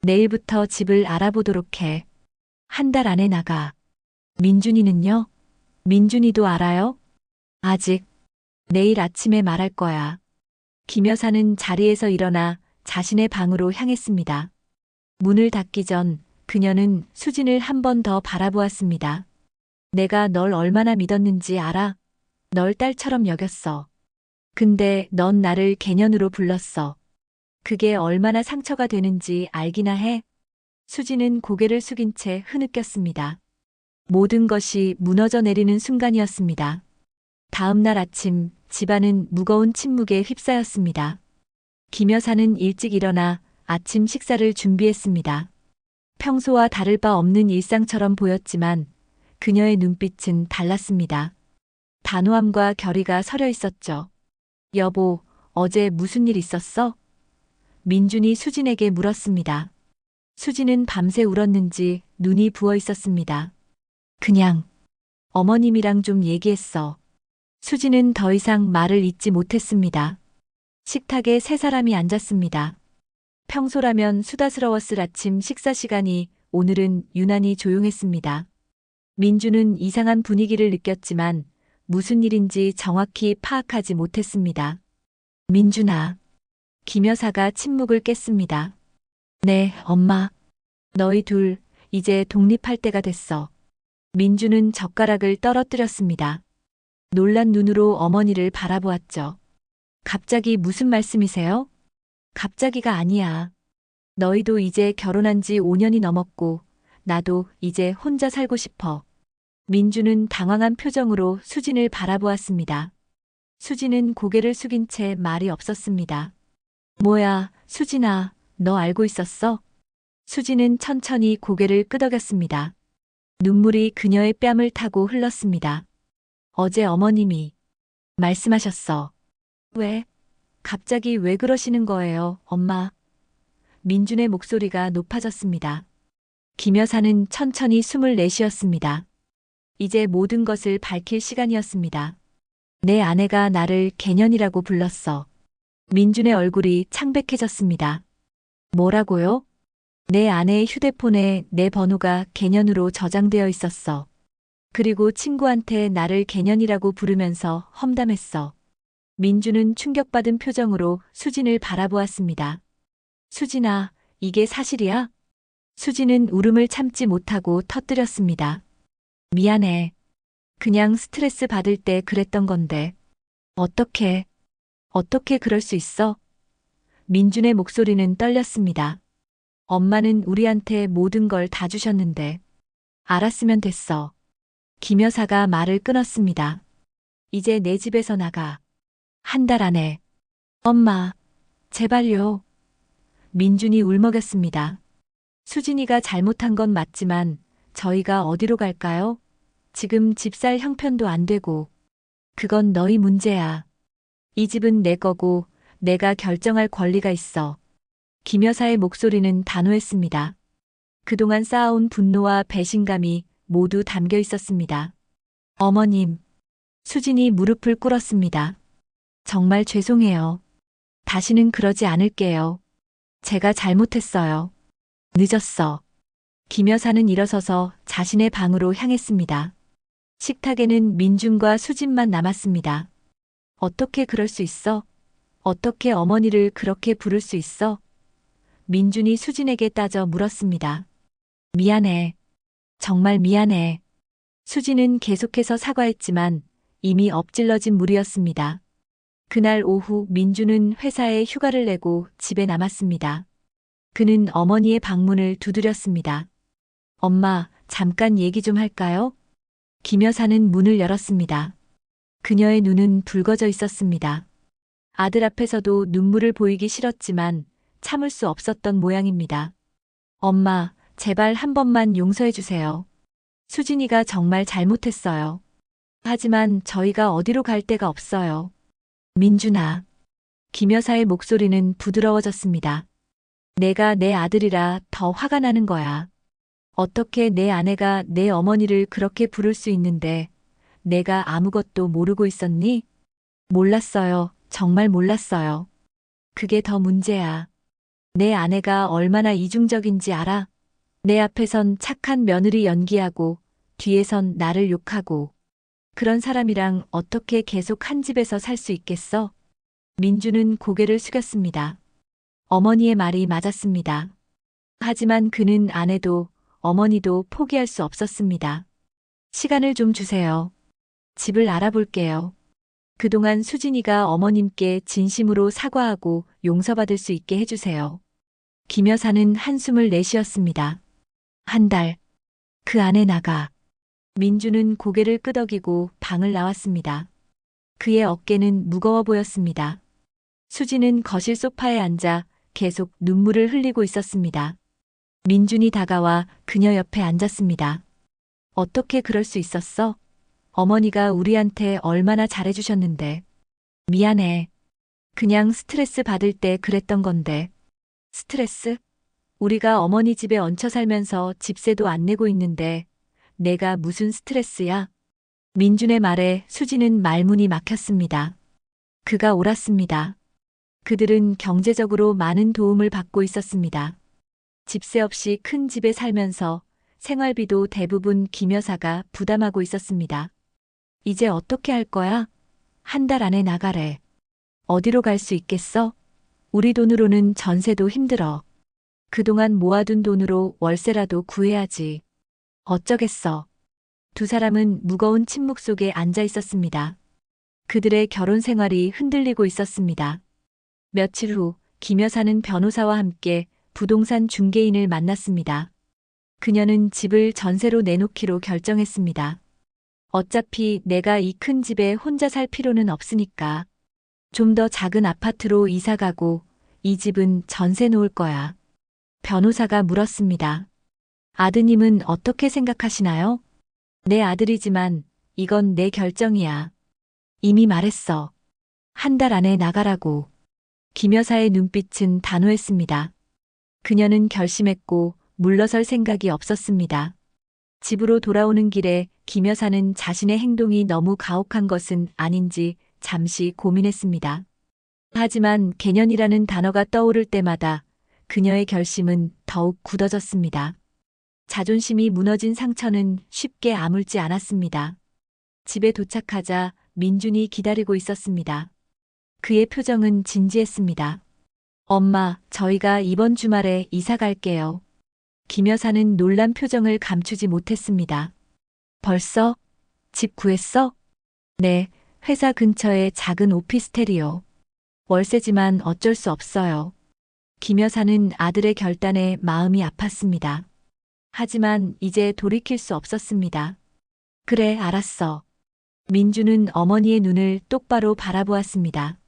내일부터 집을 알아보도록 해. 한 달 안에 나가. 민준이는요? 민준이도 알아요? 아직. 내일 아침에 말할 거야. 김 여사는 자리에서 일어나 자신의 방으로 향했습니다. 문을 닫기 전 그녀는 수진을 한 번 더 바라보았습니다. 내가 널 얼마나 믿었는지 알아? 널 딸처럼 여겼어. 근데 넌 나를 개년으로 불렀어. 그게 얼마나 상처가 되는지 알기나 해? 수지는 고개를 숙인 채 흐느꼈습니다. 모든 것이 무너져 내리는 순간이었습니다. 다음 날 아침 집안은 무거운 침묵에 휩싸였습니다. 김 여사는 일찍 일어나 아침 식사를 준비했습니다. 평소와 다를 바 없는 일상처럼 보였지만 그녀의 눈빛은 달랐습니다. 단호함과 결의가 서려 있었죠. 여보, 어제 무슨 일 있었어? 민준이 수진에게 물었습니다. 수진은 밤새 울었는지 눈이 부어 있었습니다. 그냥 어머님이랑 좀 얘기했어. 수진은 더 이상 말을 잇지 못했습니다. 식탁에 세 사람이 앉았습니다. 평소라면 수다스러웠을 아침 식사 시간이 오늘은 유난히 조용했습니다. 민주는 이상한 분위기를 느꼈지만 무슨 일인지 정확히 파악하지 못했습니다. 민준아. 김 여사가 침묵을 깼습니다. 네, 엄마. 너희 둘 이제 독립할 때가 됐어. 민주는 젓가락을 떨어뜨렸습니다. 놀란 눈으로 어머니를 바라보았죠. 갑자기 무슨 말씀이세요? 갑자기가 아니야. 너희도 이제 결혼한 지 5년이 넘었고 나도 이제 혼자 살고 싶어. 민주는 당황한 표정으로 수진을 바라보았습니다. 수진은 고개를 숙인 채 말이 없었습니다. 뭐야, 수진아, 너 알고 있었어? 수진은 천천히 고개를 끄덕였습니다. 눈물이 그녀의 뺨을 타고 흘렀습니다. 어제 어머님이 말씀하셨어. 왜? 갑자기 왜 그러시는 거예요, 엄마? 민준의 목소리가 높아졌습니다. 김 여사는 천천히 숨을 내쉬었습니다. 이제 모든 것을 밝힐 시간이었습니다. 내 아내가 나를 개년이라고 불렀어. 민준의 얼굴이 창백해졌습니다. 뭐라고요? 내 아내의 휴대폰에 내 번호가 개년으로 저장되어 있었어. 그리고 친구한테 나를 개년이라고 부르면서 험담했어. 민주는 충격받은 표정으로 수진을 바라보았습니다. 수진아, 이게 사실이야? 수진은 울음을 참지 못하고 터뜨렸습니다. 미안해. 그냥 스트레스 받을 때 그랬던 건데. 어떻게 그럴 수 있어? 민준의 목소리는 떨렸습니다. 엄마는 우리한테 모든 걸 다 주셨는데. 알았으면 됐어. 김 여사가 말을 끊었습니다. 이제 내 집에서 나가. 한 달 안에. 엄마, 제발요. 민준이 울먹였습니다. 수진이가 잘못한 건 맞지만 저희가 어디로 갈까요? 지금 집 살 형편도 안 되고. 그건 너희 문제야. 이 집은 내 거고 내가 결정할 권리가 있어. 김 여사의 목소리는 단호했습니다. 그동안 쌓아온 분노와 배신감이 모두 담겨 있었습니다. 어머님. 수진이 무릎을 꿇었습니다. 정말 죄송해요. 다시는 그러지 않을게요. 제가 잘못했어요. 늦었어. 김 여사는 일어서서 자신의 방으로 향했습니다. 식탁에는 민준과 수진만 남았습니다. 어떻게 그럴 수 있어? 어떻게 어머니를 그렇게 부를 수 있어? 민준이 수진에게 따져 물었습니다. 미안해. 정말 미안해. 수진은 계속해서 사과했지만 이미 엎질러진 물이었습니다. 그날 오후 민준은 회사에 휴가를 내고 집에 남았습니다. 그는 어머니의 방문을 두드렸습니다. 엄마, 잠깐 얘기 좀 할까요? 김 여사는 문을 열었습니다. 그녀의 눈은 붉어져 있었습니다. 아들 앞에서도 눈물을 보이기 싫었지만 참을 수 없었던 모양입니다. 엄마, 제발 한 번만 용서해 주세요. 수진이가 정말 잘못했어요. 하지만 저희가 어디로 갈 데가 없어요. 민준아. 김 여사의 목소리는 부드러워졌습니다. 내가 내 아들이라 더 화가 나는 거야. 어떻게 내 아내가 내 어머니를 그렇게 부를 수 있는데 내가 아무것도 모르고 있었니? 몰랐어요. 정말 몰랐어요. 그게 더 문제야. 내 아내가 얼마나 이중적인지 알아? 내 앞에선 착한 며느리 연기하고 뒤에선 나를 욕하고. 그런 사람이랑 어떻게 계속 한 집에서 살 수 있겠어? 민주는 고개를 숙였습니다. 어머니의 말이 맞았습니다. 하지만 그는 아내도 어머니도 포기할 수 없었습니다. 시간을 좀 주세요. 집을 알아볼게요. 그동안 수진이가 어머님께 진심으로 사과하고 용서받을 수 있게 해주세요. 김 여사는 한숨을 내쉬었습니다. 한 달. 그 안에 나가. 민주는 고개를 끄덕이고 방을 나왔습니다. 그의 어깨는 무거워 보였습니다. 수지는 거실 소파에 앉아 계속 눈물을 흘리고 있었습니다. 민준이 다가와 그녀 옆에 앉았습니다. 어떻게 그럴 수 있었어? 어머니가 우리한테 얼마나 잘해주셨는데. 미안해. 그냥 스트레스 받을 때 그랬던 건데. 스트레스? 우리가 어머니 집에 얹혀 살면서 집세도 안 내고 있는데 내가 무슨 스트레스야? 민준의 말에 수지는 말문이 막혔습니다. 그가 옳았습니다. 그들은 경제적으로 많은 도움을 받고 있었습니다. 집세 없이 큰 집에 살면서 생활비도 대부분 김 여사가 부담하고 있었습니다. 이제 어떻게 할 거야? 한 달 안에 나가래. 어디로 갈 수 있겠어? 우리 돈으로는 전세도 힘들어. 그동안 모아둔 돈으로 월세라도 구해야지. 어쩌겠어. 두 사람은 무거운 침묵 속에 앉아 있었습니다. 그들의 결혼 생활이 흔들리고 있었습니다. 며칠 후 김 여사는 변호사와 함께 부동산 중개인을 만났습니다. 그녀는 집을 전세로 내놓기로 결정했습니다. 어차피 내가 이 큰 집에 혼자 살 필요는 없으니까 좀 더 작은 아파트로 이사 가고 이 집은 전세 놓을 거야. 변호사가 물었습니다. 아드님은 어떻게 생각하시나요? 내 아들이지만 이건 내 결정이야. 이미 말했어. 한 달 안에 나가라고. 김 여사의 눈빛은 단호했습니다. 그녀는 결심했고 물러설 생각이 없었습니다. 집으로 돌아오는 길에 김 여사는 자신의 행동이 너무 가혹한 것은 아닌지 잠시 고민했습니다. 하지만 개년이라는 단어가 떠오를 때마다 그녀의 결심은 더욱 굳어졌습니다. 자존심이 무너진 상처는 쉽게 아물지 않았습니다. 집에 도착하자 민준이 기다리고 있었습니다. 그의 표정은 진지했습니다. 엄마, 저희가 이번 주말에 이사 갈게요. 김 여사는 놀란 표정을 감추지 못했습니다. 벌써? 집 구했어? 네, 회사 근처에 작은 오피스텔이요. 월세지만 어쩔 수 없어요. 김 여사는 아들의 결단에 마음이 아팠습니다. 하지만 이제 돌이킬 수 없었습니다. 그래, 알았어. 민주는 어머니의 눈을 똑바로 바라보았습니다.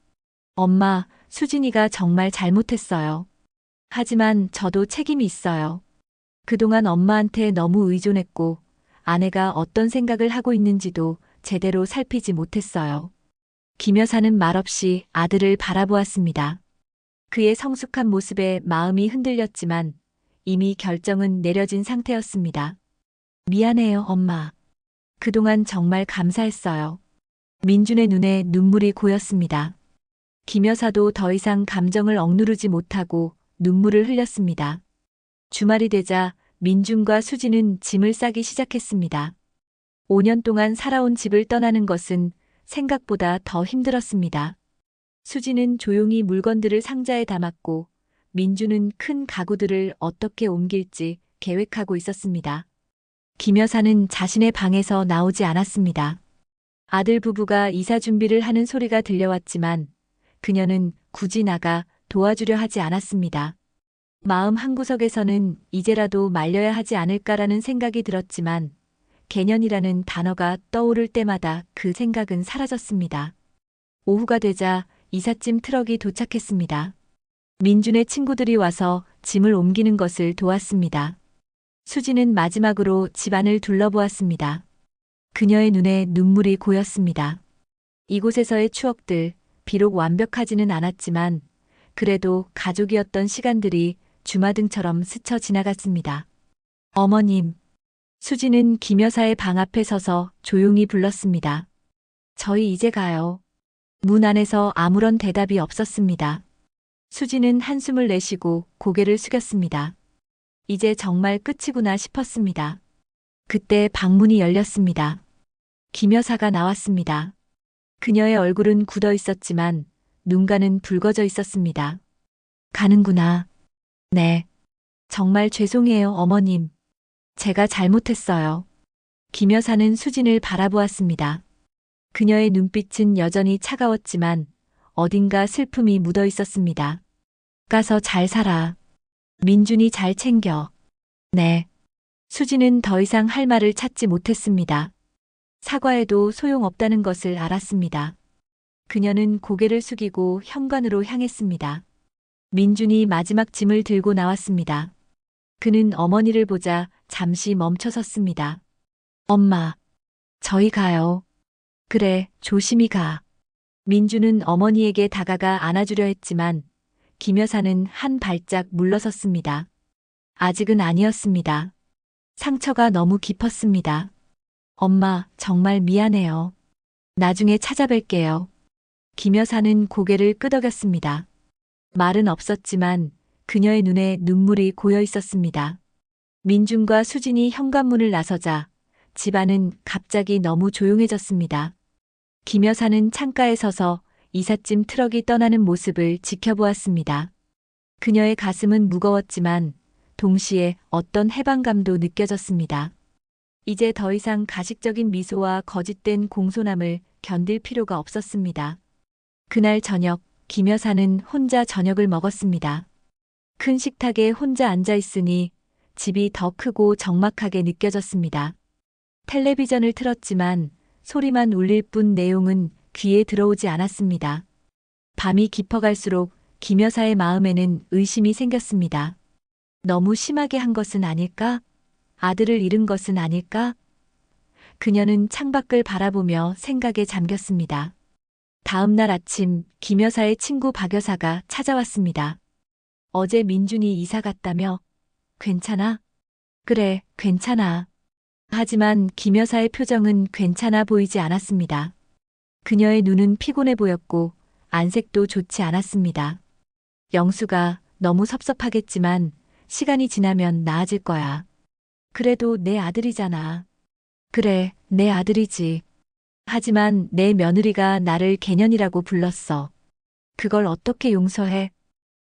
엄마, 수진이가 정말 잘못했어요. 하지만 저도 책임이 있어요. 그동안 엄마한테 너무 의존했고 아내가 어떤 생각을 하고 있는지도 제대로 살피지 못했어요. 김 여사는 말없이 아들을 바라보았습니다. 그의 성숙한 모습에 마음이 흔들렸지만 이미 결정은 내려진 상태였습니다. 미안해요, 엄마. 그동안 정말 감사했어요. 민준의 눈에 눈물이 고였습니다. 김 여사도 더 이상 감정을 억누르지 못하고 눈물을 흘렸습니다. 주말이 되자 민준과 수지는 짐을 싸기 시작했습니다. 5년 동안 살아온 집을 떠나는 것은 생각보다 더 힘들었습니다. 수지는 조용히 물건들을 상자에 담았고 민주는 큰 가구들을 어떻게 옮길지 계획하고 있었습니다. 김 여사는 자신의 방에서 나오지 않았습니다. 아들 부부가 이사 준비를 하는 소리가 들려왔지만 그녀는 굳이 나가 도와주려 하지 않았습니다. 마음 한구석에서는 이제라도 말려야 하지 않을까라는 생각이 들었지만 개년이라는 단어가 떠오를 때마다 그 생각은 사라졌습니다. 오후가 되자 이삿짐 트럭이 도착했습니다. 민준의 친구들이 와서 짐을 옮기는 것을 도왔습니다. 수지는 마지막으로 집안을 둘러보았습니다. 그녀의 눈에 눈물이 고였습니다. 이곳에서의 추억들, 비록 완벽하지는 않았지만 그래도 가족이었던 시간들이 주마등처럼 스쳐 지나갔습니다. 어머님. 수지는 김 여사의 방 앞에 서서 조용히 불렀습니다. 저희 이제 가요. 문 안에서 아무런 대답이 없었습니다. 수지는 한숨을 내쉬고 고개를 숙였습니다. 이제 정말 끝이구나 싶었습니다. 그때 방문이 열렸습니다. 김 여사가 나왔습니다. 그녀의 얼굴은 굳어 있었지만 눈가는 붉어져 있었습니다. 가는구나. 네. 정말 죄송해요, 어머님. 제가 잘못했어요. 김 여사는 수진을 바라보았습니다. 그녀의 눈빛은 여전히 차가웠지만 어딘가 슬픔이 묻어 있었습니다. 가서 잘 살아. 민준이 잘 챙겨. 네. 수진은 더 이상 할 말을 찾지 못했습니다. 사과해도 소용없다는 것을 알았습니다. 그녀는 고개를 숙이고 현관으로 향했습니다. 민준이 마지막 짐을 들고 나왔습니다. 그는 어머니를 보자 잠시 멈춰 섰습니다. 엄마, 저희 가요. 그래, 조심히 가. 민주는 어머니에게 다가가 안아주려 했지만 김 여사는 한 발짝 물러섰습니다. 아직은 아니었습니다. 상처가 너무 깊었습니다. 엄마, 정말 미안해요. 나중에 찾아뵐게요. 김 여사는 고개를 끄덕였습니다. 말은 없었지만 그녀의 눈에 눈물이 고여 있었습니다. 민준과 수진이 현관문을 나서자 집안은 갑자기 너무 조용해졌습니다. 김 여사는 창가에 서서 이삿짐 트럭이 떠나는 모습을 지켜보았습니다. 그녀의 가슴은 무거웠지만 동시에 어떤 해방감도 느껴졌습니다. 이제 더 이상 가식적인 미소와 거짓된 공손함을 견딜 필요가 없었습니다. 그날 저녁, 김 여사는 혼자 저녁을 먹었습니다. 큰 식탁에 혼자 앉아 있으니 집이 더 크고 적막하게 느껴졌습니다. 텔레비전을 틀었지만 소리만 울릴 뿐 내용은 귀에 들어오지 않았습니다. 밤이 깊어갈수록 김 여사의 마음에는 의심이 생겼습니다. 너무 심하게 한 것은 아닐까? 아들을 잃은 것은 아닐까? 그녀는 창밖을 바라보며 생각에 잠겼습니다. 다음 날 아침 김 여사의 친구 박 여사가 찾아왔습니다. 어제 민준이 이사 갔다며? 괜찮아? 그래, 괜찮아. 하지만 김 여사의 표정은 괜찮아 보이지 않았습니다. 그녀의 눈은 피곤해 보였고 안색도 좋지 않았습니다. 영수가 너무 섭섭하겠지만 시간이 지나면 나아질 거야. 그래도 내 아들이잖아. 그래, 내 아들이지. 하지만 내 며느리가 나를 개년이라고 불렀어. 그걸 어떻게 용서해?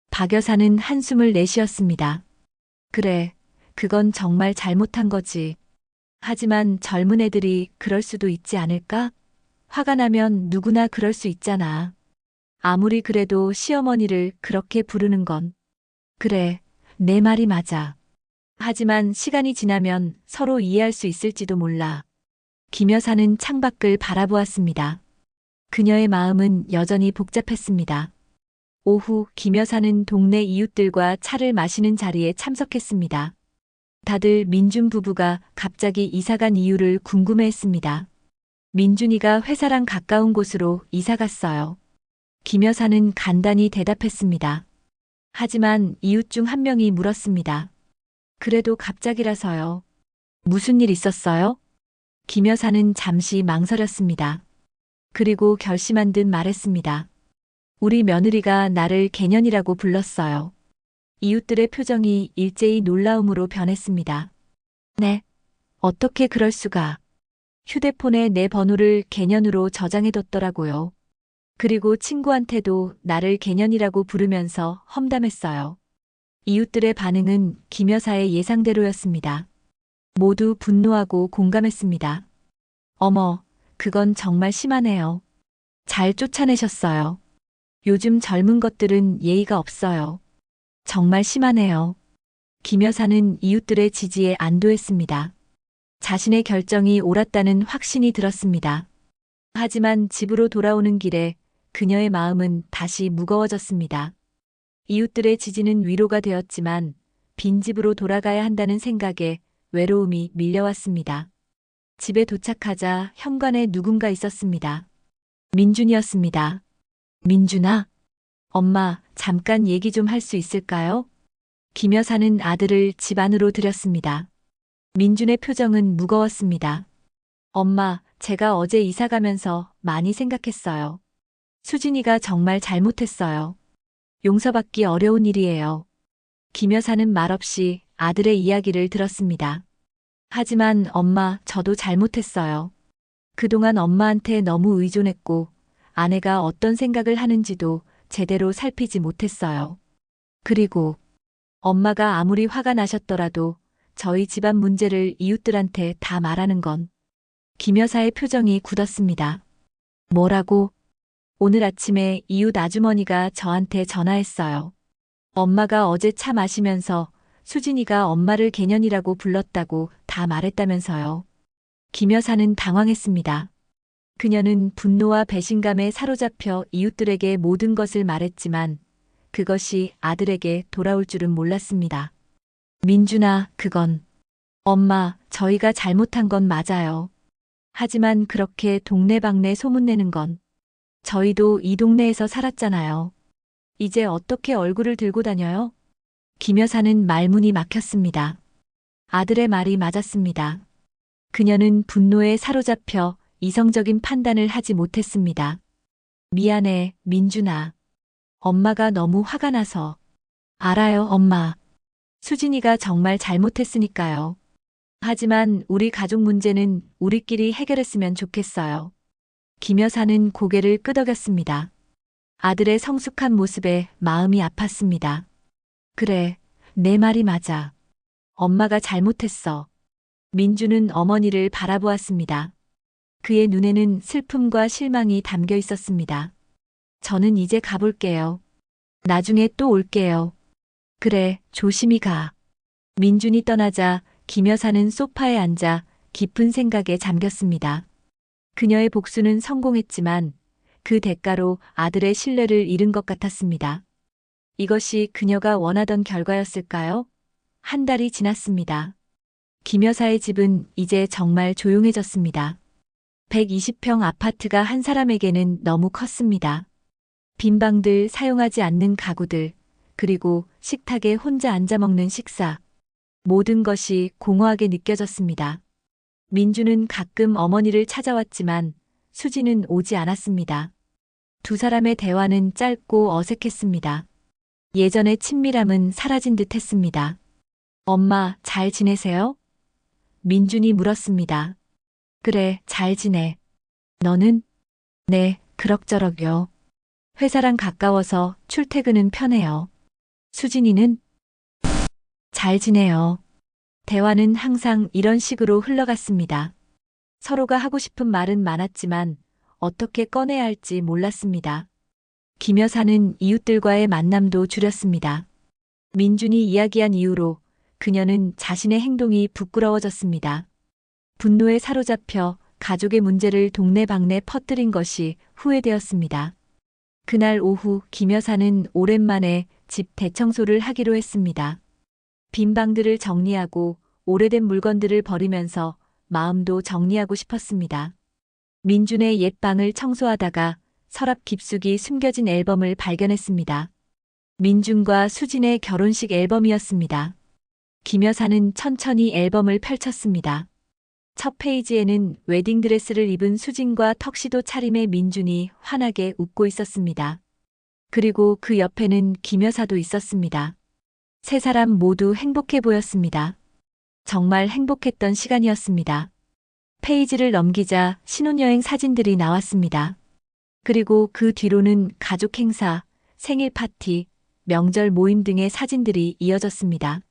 박 여사는 한숨을 내쉬었습니다. 그래, 그건 정말 잘못한 거지. 하지만 젊은 애들이 그럴 수도 있지 않을까? 화가 나면 누구나 그럴 수 있잖아. 아무리 그래도 시어머니를 그렇게 부르는 건. 그래, 내 말이 맞아. 하지만 시간이 지나면 서로 이해할 수 있을지도 몰라. 김 여사는 창밖을 바라보았습니다. 그녀의 마음은 여전히 복잡했습니다. 오후 김 여사는 동네 이웃들과 차를 마시는 자리에 참석했습니다. 다들 민준 부부가 갑자기 이사간 이유를 궁금해했습니다. 민준이가 회사랑 가까운 곳으로 이사 갔어요. 김 여사는 간단히 대답했습니다. 하지만 이웃 중 한 명이 물었습니다. 그래도 갑자기라서요. 무슨 일 있었어요? 김 여사는 잠시 망설였습니다. 그리고 결심한 듯 말했습니다. 우리 며느리가 나를 개년이라고 불렀어요. 이웃들의 표정이 일제히 놀라움으로 변했습니다. 네? 어떻게 그럴 수가? 휴대폰에 내 번호를 개년으로 저장해뒀더라고요. 그리고 친구한테도 나를 개년이라고 부르면서 험담했어요. 이웃들의 반응은 김 여사의 예상대로였습니다. 모두 분노하고 공감했습니다. 어머, 그건 정말 심하네요. 잘 쫓아내셨어요. 요즘 젊은 것들은 예의가 없어요. 정말 심하네요. 김 여사는 이웃들의 지지에 안도했습니다. 자신의 결정이 옳았다는 확신이 들었습니다. 하지만 집으로 돌아오는 길에 그녀의 마음은 다시 무거워졌습니다. 이웃들의 지지는 위로가 되었지만 빈집으로 돌아가야 한다는 생각에 외로움이 밀려왔습니다. 집에 도착하자 현관에 누군가 있었습니다. 민준이었습니다. 민준아, 엄마, 잠깐 얘기 좀 할 수 있을까요? 김 여사는 아들을 집 안으로 들였습니다. 민준의 표정은 무거웠습니다. 엄마, 제가 어제 이사 가면서 많이 생각했어요. 수진이가 정말 잘못했어요. 용서받기 어려운 일이에요. 김 여사는 말없이 아들의 이야기를 들었습니다. 하지만 엄마, 저도 잘못했어요. 그동안 엄마한테 너무 의존했고 아내가 어떤 생각을 하는지도 제대로 살피지 못했어요. 그리고 엄마가 아무리 화가 나셨더라도 저희 집안 문제를 이웃들한테 다 말하는 건. 김 여사의 표정이 굳었습니다. 뭐라고? 오늘 아침에 이웃 아주머니가 저한테 전화했어요. 엄마가 어제 차 마시면서 수진이가 엄마를 개년이라고 불렀다고 다 말했다면서요. 김 여사는 당황했습니다. 그녀는 분노와 배신감에 사로잡혀 이웃들에게 모든 것을 말했지만 그것이 아들에게 돌아올 줄은 몰랐습니다. 민준아, 그건. 엄마, 저희가 잘못한 건 맞아요. 하지만 그렇게 동네방네 소문내는 건 저희도 이 동네에서 살았잖아요. 이제 어떻게 얼굴을 들고 다녀요? 김 여사는 말문이 막혔습니다. 아들의 말이 맞았습니다. 그녀는 분노에 사로잡혀 이성적인 판단을 하지 못했습니다. 미안해, 민준아. 엄마가 너무 화가 나서. 알아요, 엄마. 수진이가 정말 잘못했으니까요. 하지만 우리 가족 문제는 우리끼리 해결했으면 좋겠어요. 김 여사는 고개를 끄덕였습니다. 아들의 성숙한 모습에 마음이 아팠습니다. 그래, 내 말이 맞아. 엄마가 잘못했어. 민주는 어머니를 바라보았습니다. 그의 눈에는 슬픔과 실망이 담겨 있었습니다. 저는 이제 가볼게요. 나중에 또 올게요. 그래, 조심히 가. 민준이 떠나자 김 여사는 소파에 앉아 깊은 생각에 잠겼습니다. 그녀의 복수는 성공했지만 그 대가로 아들의 신뢰를 잃은 것 같았습니다. 이것이 그녀가 원하던 결과였을까요? 한 달이 지났습니다. 김 여사의 집은 이제 정말 조용해졌습니다. 120평 아파트가 한 사람에게는 너무 컸습니다. 빈 방들, 사용하지 않는 가구들, 그리고 식탁에 혼자 앉아 먹는 식사. 모든 것이 공허하게 느껴졌습니다. 민주는 가끔 어머니를 찾아왔지만 수지는 오지 않았습니다. 두 사람의 대화는 짧고 어색했습니다. 예전의 친밀함은 사라진 듯 했습니다. 엄마, 잘 지내세요? 민준이 물었습니다. 그래, 잘 지내. 너는? 네, 그럭저럭요. 회사랑 가까워서 출퇴근은 편해요. 수진이는? 잘 지내요. 대화는 항상 이런 식으로 흘러갔습니다. 서로가 하고 싶은 말은 많았지만 어떻게 꺼내야 할지 몰랐습니다. 김 여사는 이웃들과의 만남도 줄였습니다. 민준이 이야기한 이후로 그녀는 자신의 행동이 부끄러워졌습니다. 분노에 사로잡혀 가족의 문제를 동네방네 퍼뜨린 것이 후회되었습니다. 그날 오후 김 여사는 오랜만에 집 대청소를 하기로 했습니다. 빈 방들을 정리하고 오래된 물건들을 버리면서 마음도 정리하고 싶었습니다. 민준의 옛 방을 청소하다가 서랍 깊숙이 숨겨진 앨범을 발견했습니다. 민준과 수진의 결혼식 앨범이었습니다. 김 여사는 천천히 앨범을 펼쳤습니다. 첫 페이지에는 웨딩드레스를 입은 수진과 턱시도 차림의 민준이 환하게 웃고 있었습니다. 그리고 그 옆에는 김 여사도 있었습니다. 세 사람 모두 행복해 보였습니다. 정말 행복했던 시간이었습니다. 페이지를 넘기자 신혼여행 사진들이 나왔습니다. 그리고 그 뒤로는 가족 행사, 생일 파티, 명절 모임 등의 사진들이 이어졌습니다.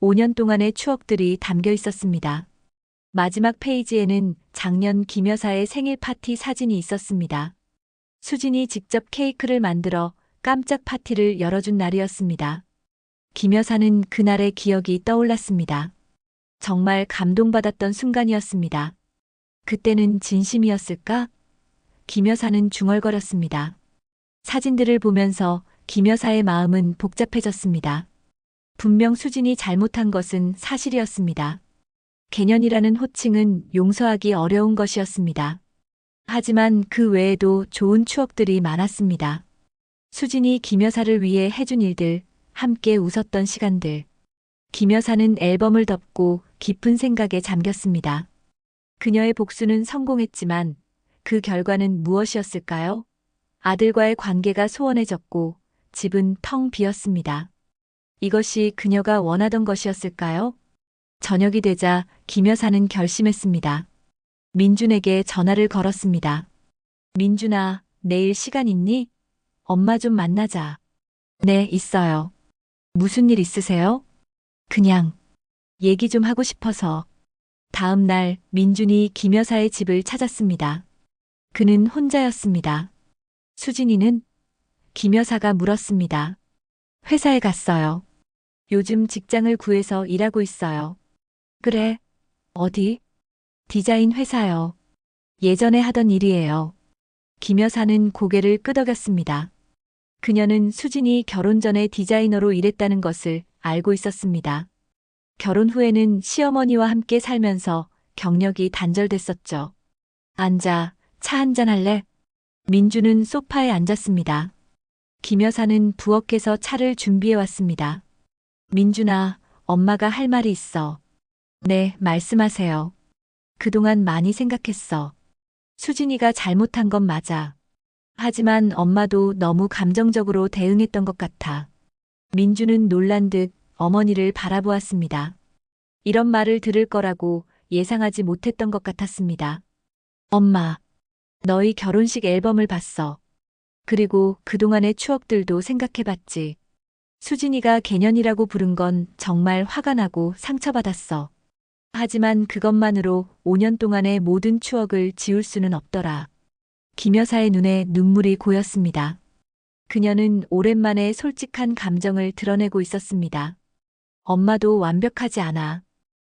5년 동안의 추억들이 담겨 있었습니다. 마지막 페이지에는 작년 김 여사의 생일 파티 사진이 있었습니다. 수진이 직접 케이크를 만들어 깜짝 파티를 열어준 날이었습니다. 김 여사는 그날의 기억이 떠올랐습니다. 정말 감동받았던 순간이었습니다. 그때는 진심이었을까? 김 여사는 중얼거렸습니다. 사진들을 보면서 김 여사의 마음은 복잡해졌습니다. 분명 수진이 잘못한 것은 사실이었습니다. 개년이라는 호칭은 용서하기 어려운 것이었습니다. 하지만 그 외에도 좋은 추억들이 많았습니다. 수진이 김 여사를 위해 해준 일들, 함께 웃었던 시간들. 김 여사는 앨범을 덮고 깊은 생각에 잠겼습니다. 그녀의 복수는 성공했지만 그 결과는 무엇이었을까요? 아들과의 관계가 소원해졌고 집은 텅 비었습니다. 이것이 그녀가 원하던 것이었을까요? 저녁이 되자 김 여사는 결심했습니다. 민준에게 전화를 걸었습니다. 민준아, 내일 시간 있니? 엄마 좀 만나자. 네, 있어요. 무슨 일 있으세요? 그냥 얘기 좀 하고 싶어서. 다음 날 민준이 김 여사의 집을 찾았습니다. 그는 혼자였습니다. 수진이는? 김 여사가 물었습니다. 회사에 갔어요. 요즘 직장을 구해서 일하고 있어요. 그래? 어디? 디자인 회사요. 예전에 하던 일이에요. 김 여사는 고개를 끄덕였습니다. 그녀는 수진이 결혼 전에 디자이너로 일했다는 것을 알고 있었습니다. 결혼 후에는 시어머니와 함께 살면서 경력이 단절됐었죠. 앉아, 차 한잔 할래? 민주는 소파에 앉았습니다. 김 여사는 부엌에서 차를 준비해 왔습니다. 민준아, 엄마가 할 말이 있어. 네, 말씀하세요. 그동안 많이 생각했어. 수진이가 잘못한 건 맞아. 하지만 엄마도 너무 감정적으로 대응했던 것 같아. 민주는 놀란 듯 어머니를 바라보았습니다. 이런 말을 들을 거라고 예상하지 못했던 것 같았습니다. 엄마, 너희 결혼식 앨범을 봤어. 그리고 그동안의 추억들도 생각해봤지. 수진이가 개년이라고 부른 건 정말 화가 나고 상처받았어. 하지만 그것만으로 5년 동안의 모든 추억을 지울 수는 없더라. 김 여사의 눈에 눈물이 고였습니다. 그녀는 오랜만에 솔직한 감정을 드러내고 있었습니다. 엄마도 완벽하지 않아.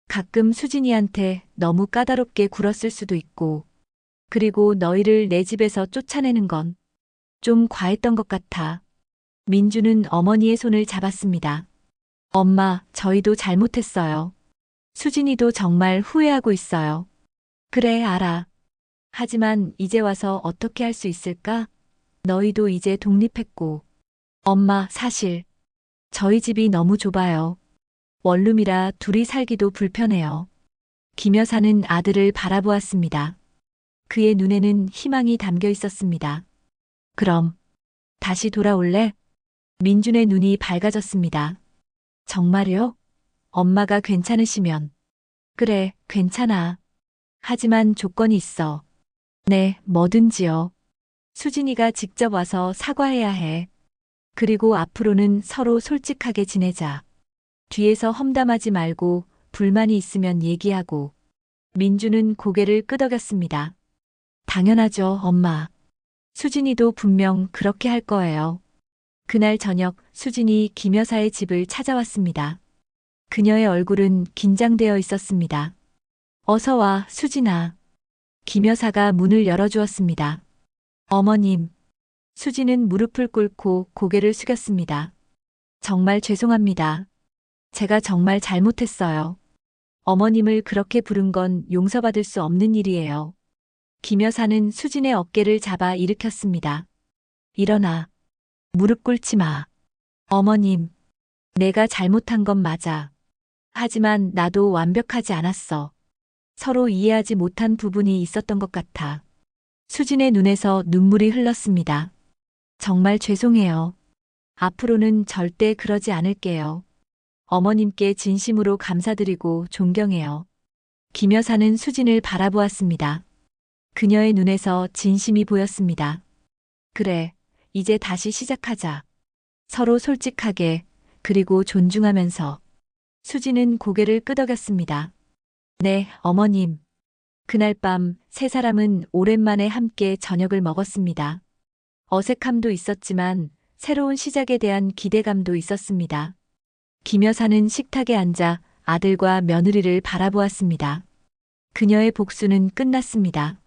가끔 수진이한테 너무 까다롭게 굴었을 수도 있고, 그리고 너희를 내 집에서 쫓아내는 건 좀 과했던 것 같아. 민주는 어머니의 손을 잡았습니다. 엄마, 저희도 잘못했어요. 수진이도 정말 후회하고 있어요. 그래, 알아. 하지만 이제 와서 어떻게 할 수 있을까? 너희도 이제 독립했고. 엄마, 사실 저희 집이 너무 좁아요. 원룸이라 둘이 살기도 불편해요. 김 여사는 아들을 바라보았습니다. 그의 눈에는 희망이 담겨 있었습니다. 그럼 다시 돌아올래? 민준의 눈이 밝아졌습니다. 정말요? 엄마가 괜찮으시면. 그래, 괜찮아. 하지만 조건이 있어. 네, 뭐든지요. 수진이가 직접 와서 사과해야 해. 그리고 앞으로는 서로 솔직하게 지내자. 뒤에서 험담하지 말고 불만이 있으면 얘기하고. 민주는 고개를 끄덕였습니다. 당연하죠, 엄마. 수진이도 분명 그렇게 할 거예요. 그날 저녁 수진이 김 여사의 집을 찾아왔습니다. 그녀의 얼굴은 긴장되어 있었습니다. 어서 와, 수진아. 김 여사가 문을 열어주었습니다. 어머님. 수진은 무릎을 꿇고 고개를 숙였습니다. 정말 죄송합니다. 제가 정말 잘못했어요. 어머님을 그렇게 부른 건 용서받을 수 없는 일이에요. 김 여사는 수진의 어깨를 잡아 일으켰습니다. 일어나. 무릎 꿇지 마. 어머님, 내가 잘못한 건 맞아. 하지만 나도 완벽하지 않았어. 서로 이해하지 못한 부분이 있었던 것 같아. 수진의 눈에서 눈물이 흘렀습니다. 정말 죄송해요. 앞으로는 절대 그러지 않을게요. 어머님께 진심으로 감사드리고 존경해요. 김 여사는 수진을 바라보았습니다. 그녀의 눈에서 진심이 보였습니다. 그래, 이제 다시 시작하자. 서로 솔직하게, 그리고 존중하면서. 수진은 고개를 끄덕였습니다. 네, 어머님. 그날 밤 세 사람은 오랜만에 함께 저녁을 먹었습니다. 어색함도 있었지만 새로운 시작에 대한 기대감도 있었습니다. 김 여사는 식탁에 앉아 아들과 며느리를 바라보았습니다. 그녀의 복수는 끝났습니다.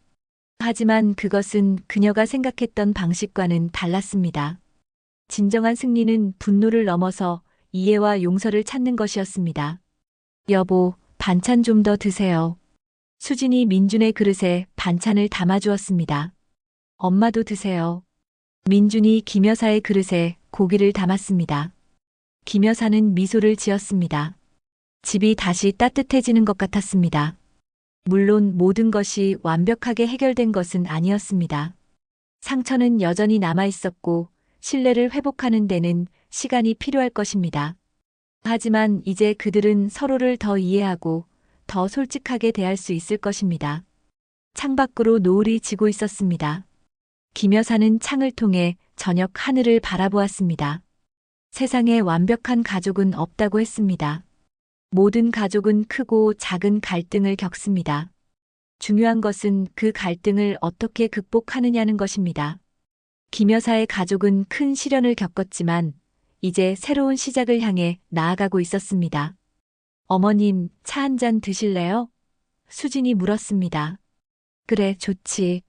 하지만 그것은 그녀가 생각했던 방식과는 달랐습니다. 진정한 승리는 분노를 넘어서 이해와 용서를 찾는 것이었습니다. 여보, 반찬 좀 더 드세요. 수진이 민준의 그릇에 반찬을 담아주었습니다. 엄마도 드세요. 민준이 김 여사의 그릇에 고기를 담았습니다. 김 여사는 미소를 지었습니다. 집이 다시 따뜻해지는 것 같았습니다. 물론 모든 것이 완벽하게 해결된 것은 아니었습니다. 상처는 여전히 남아 있었고 신뢰를 회복하는 데는 시간이 필요할 것입니다. 하지만 이제 그들은 서로를 더 이해하고 더 솔직하게 대할 수 있을 것입니다. 창밖으로 노을이 지고 있었습니다. 김 여사는 창을 통해 저녁 하늘을 바라보았습니다. 세상에 완벽한 가족은 없다고 했습니다. 모든 가족은 크고 작은 갈등을 겪습니다. 중요한 것은 그 갈등을 어떻게 극복하느냐는 것입니다. 김 여사의 가족은 큰 시련을 겪었지만 이제 새로운 시작을 향해 나아가고 있었습니다. 어머님, 차 한 잔 드실래요? 수진이 물었습니다. 그래, 좋지.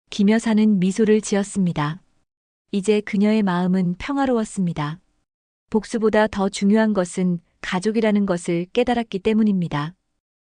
김 여사는 미소를 지었습니다. 이제 그녀의 마음은 평화로웠습니다. 복수보다 더 중요한 것은 가족이라는 것을 깨달았기 때문입니다.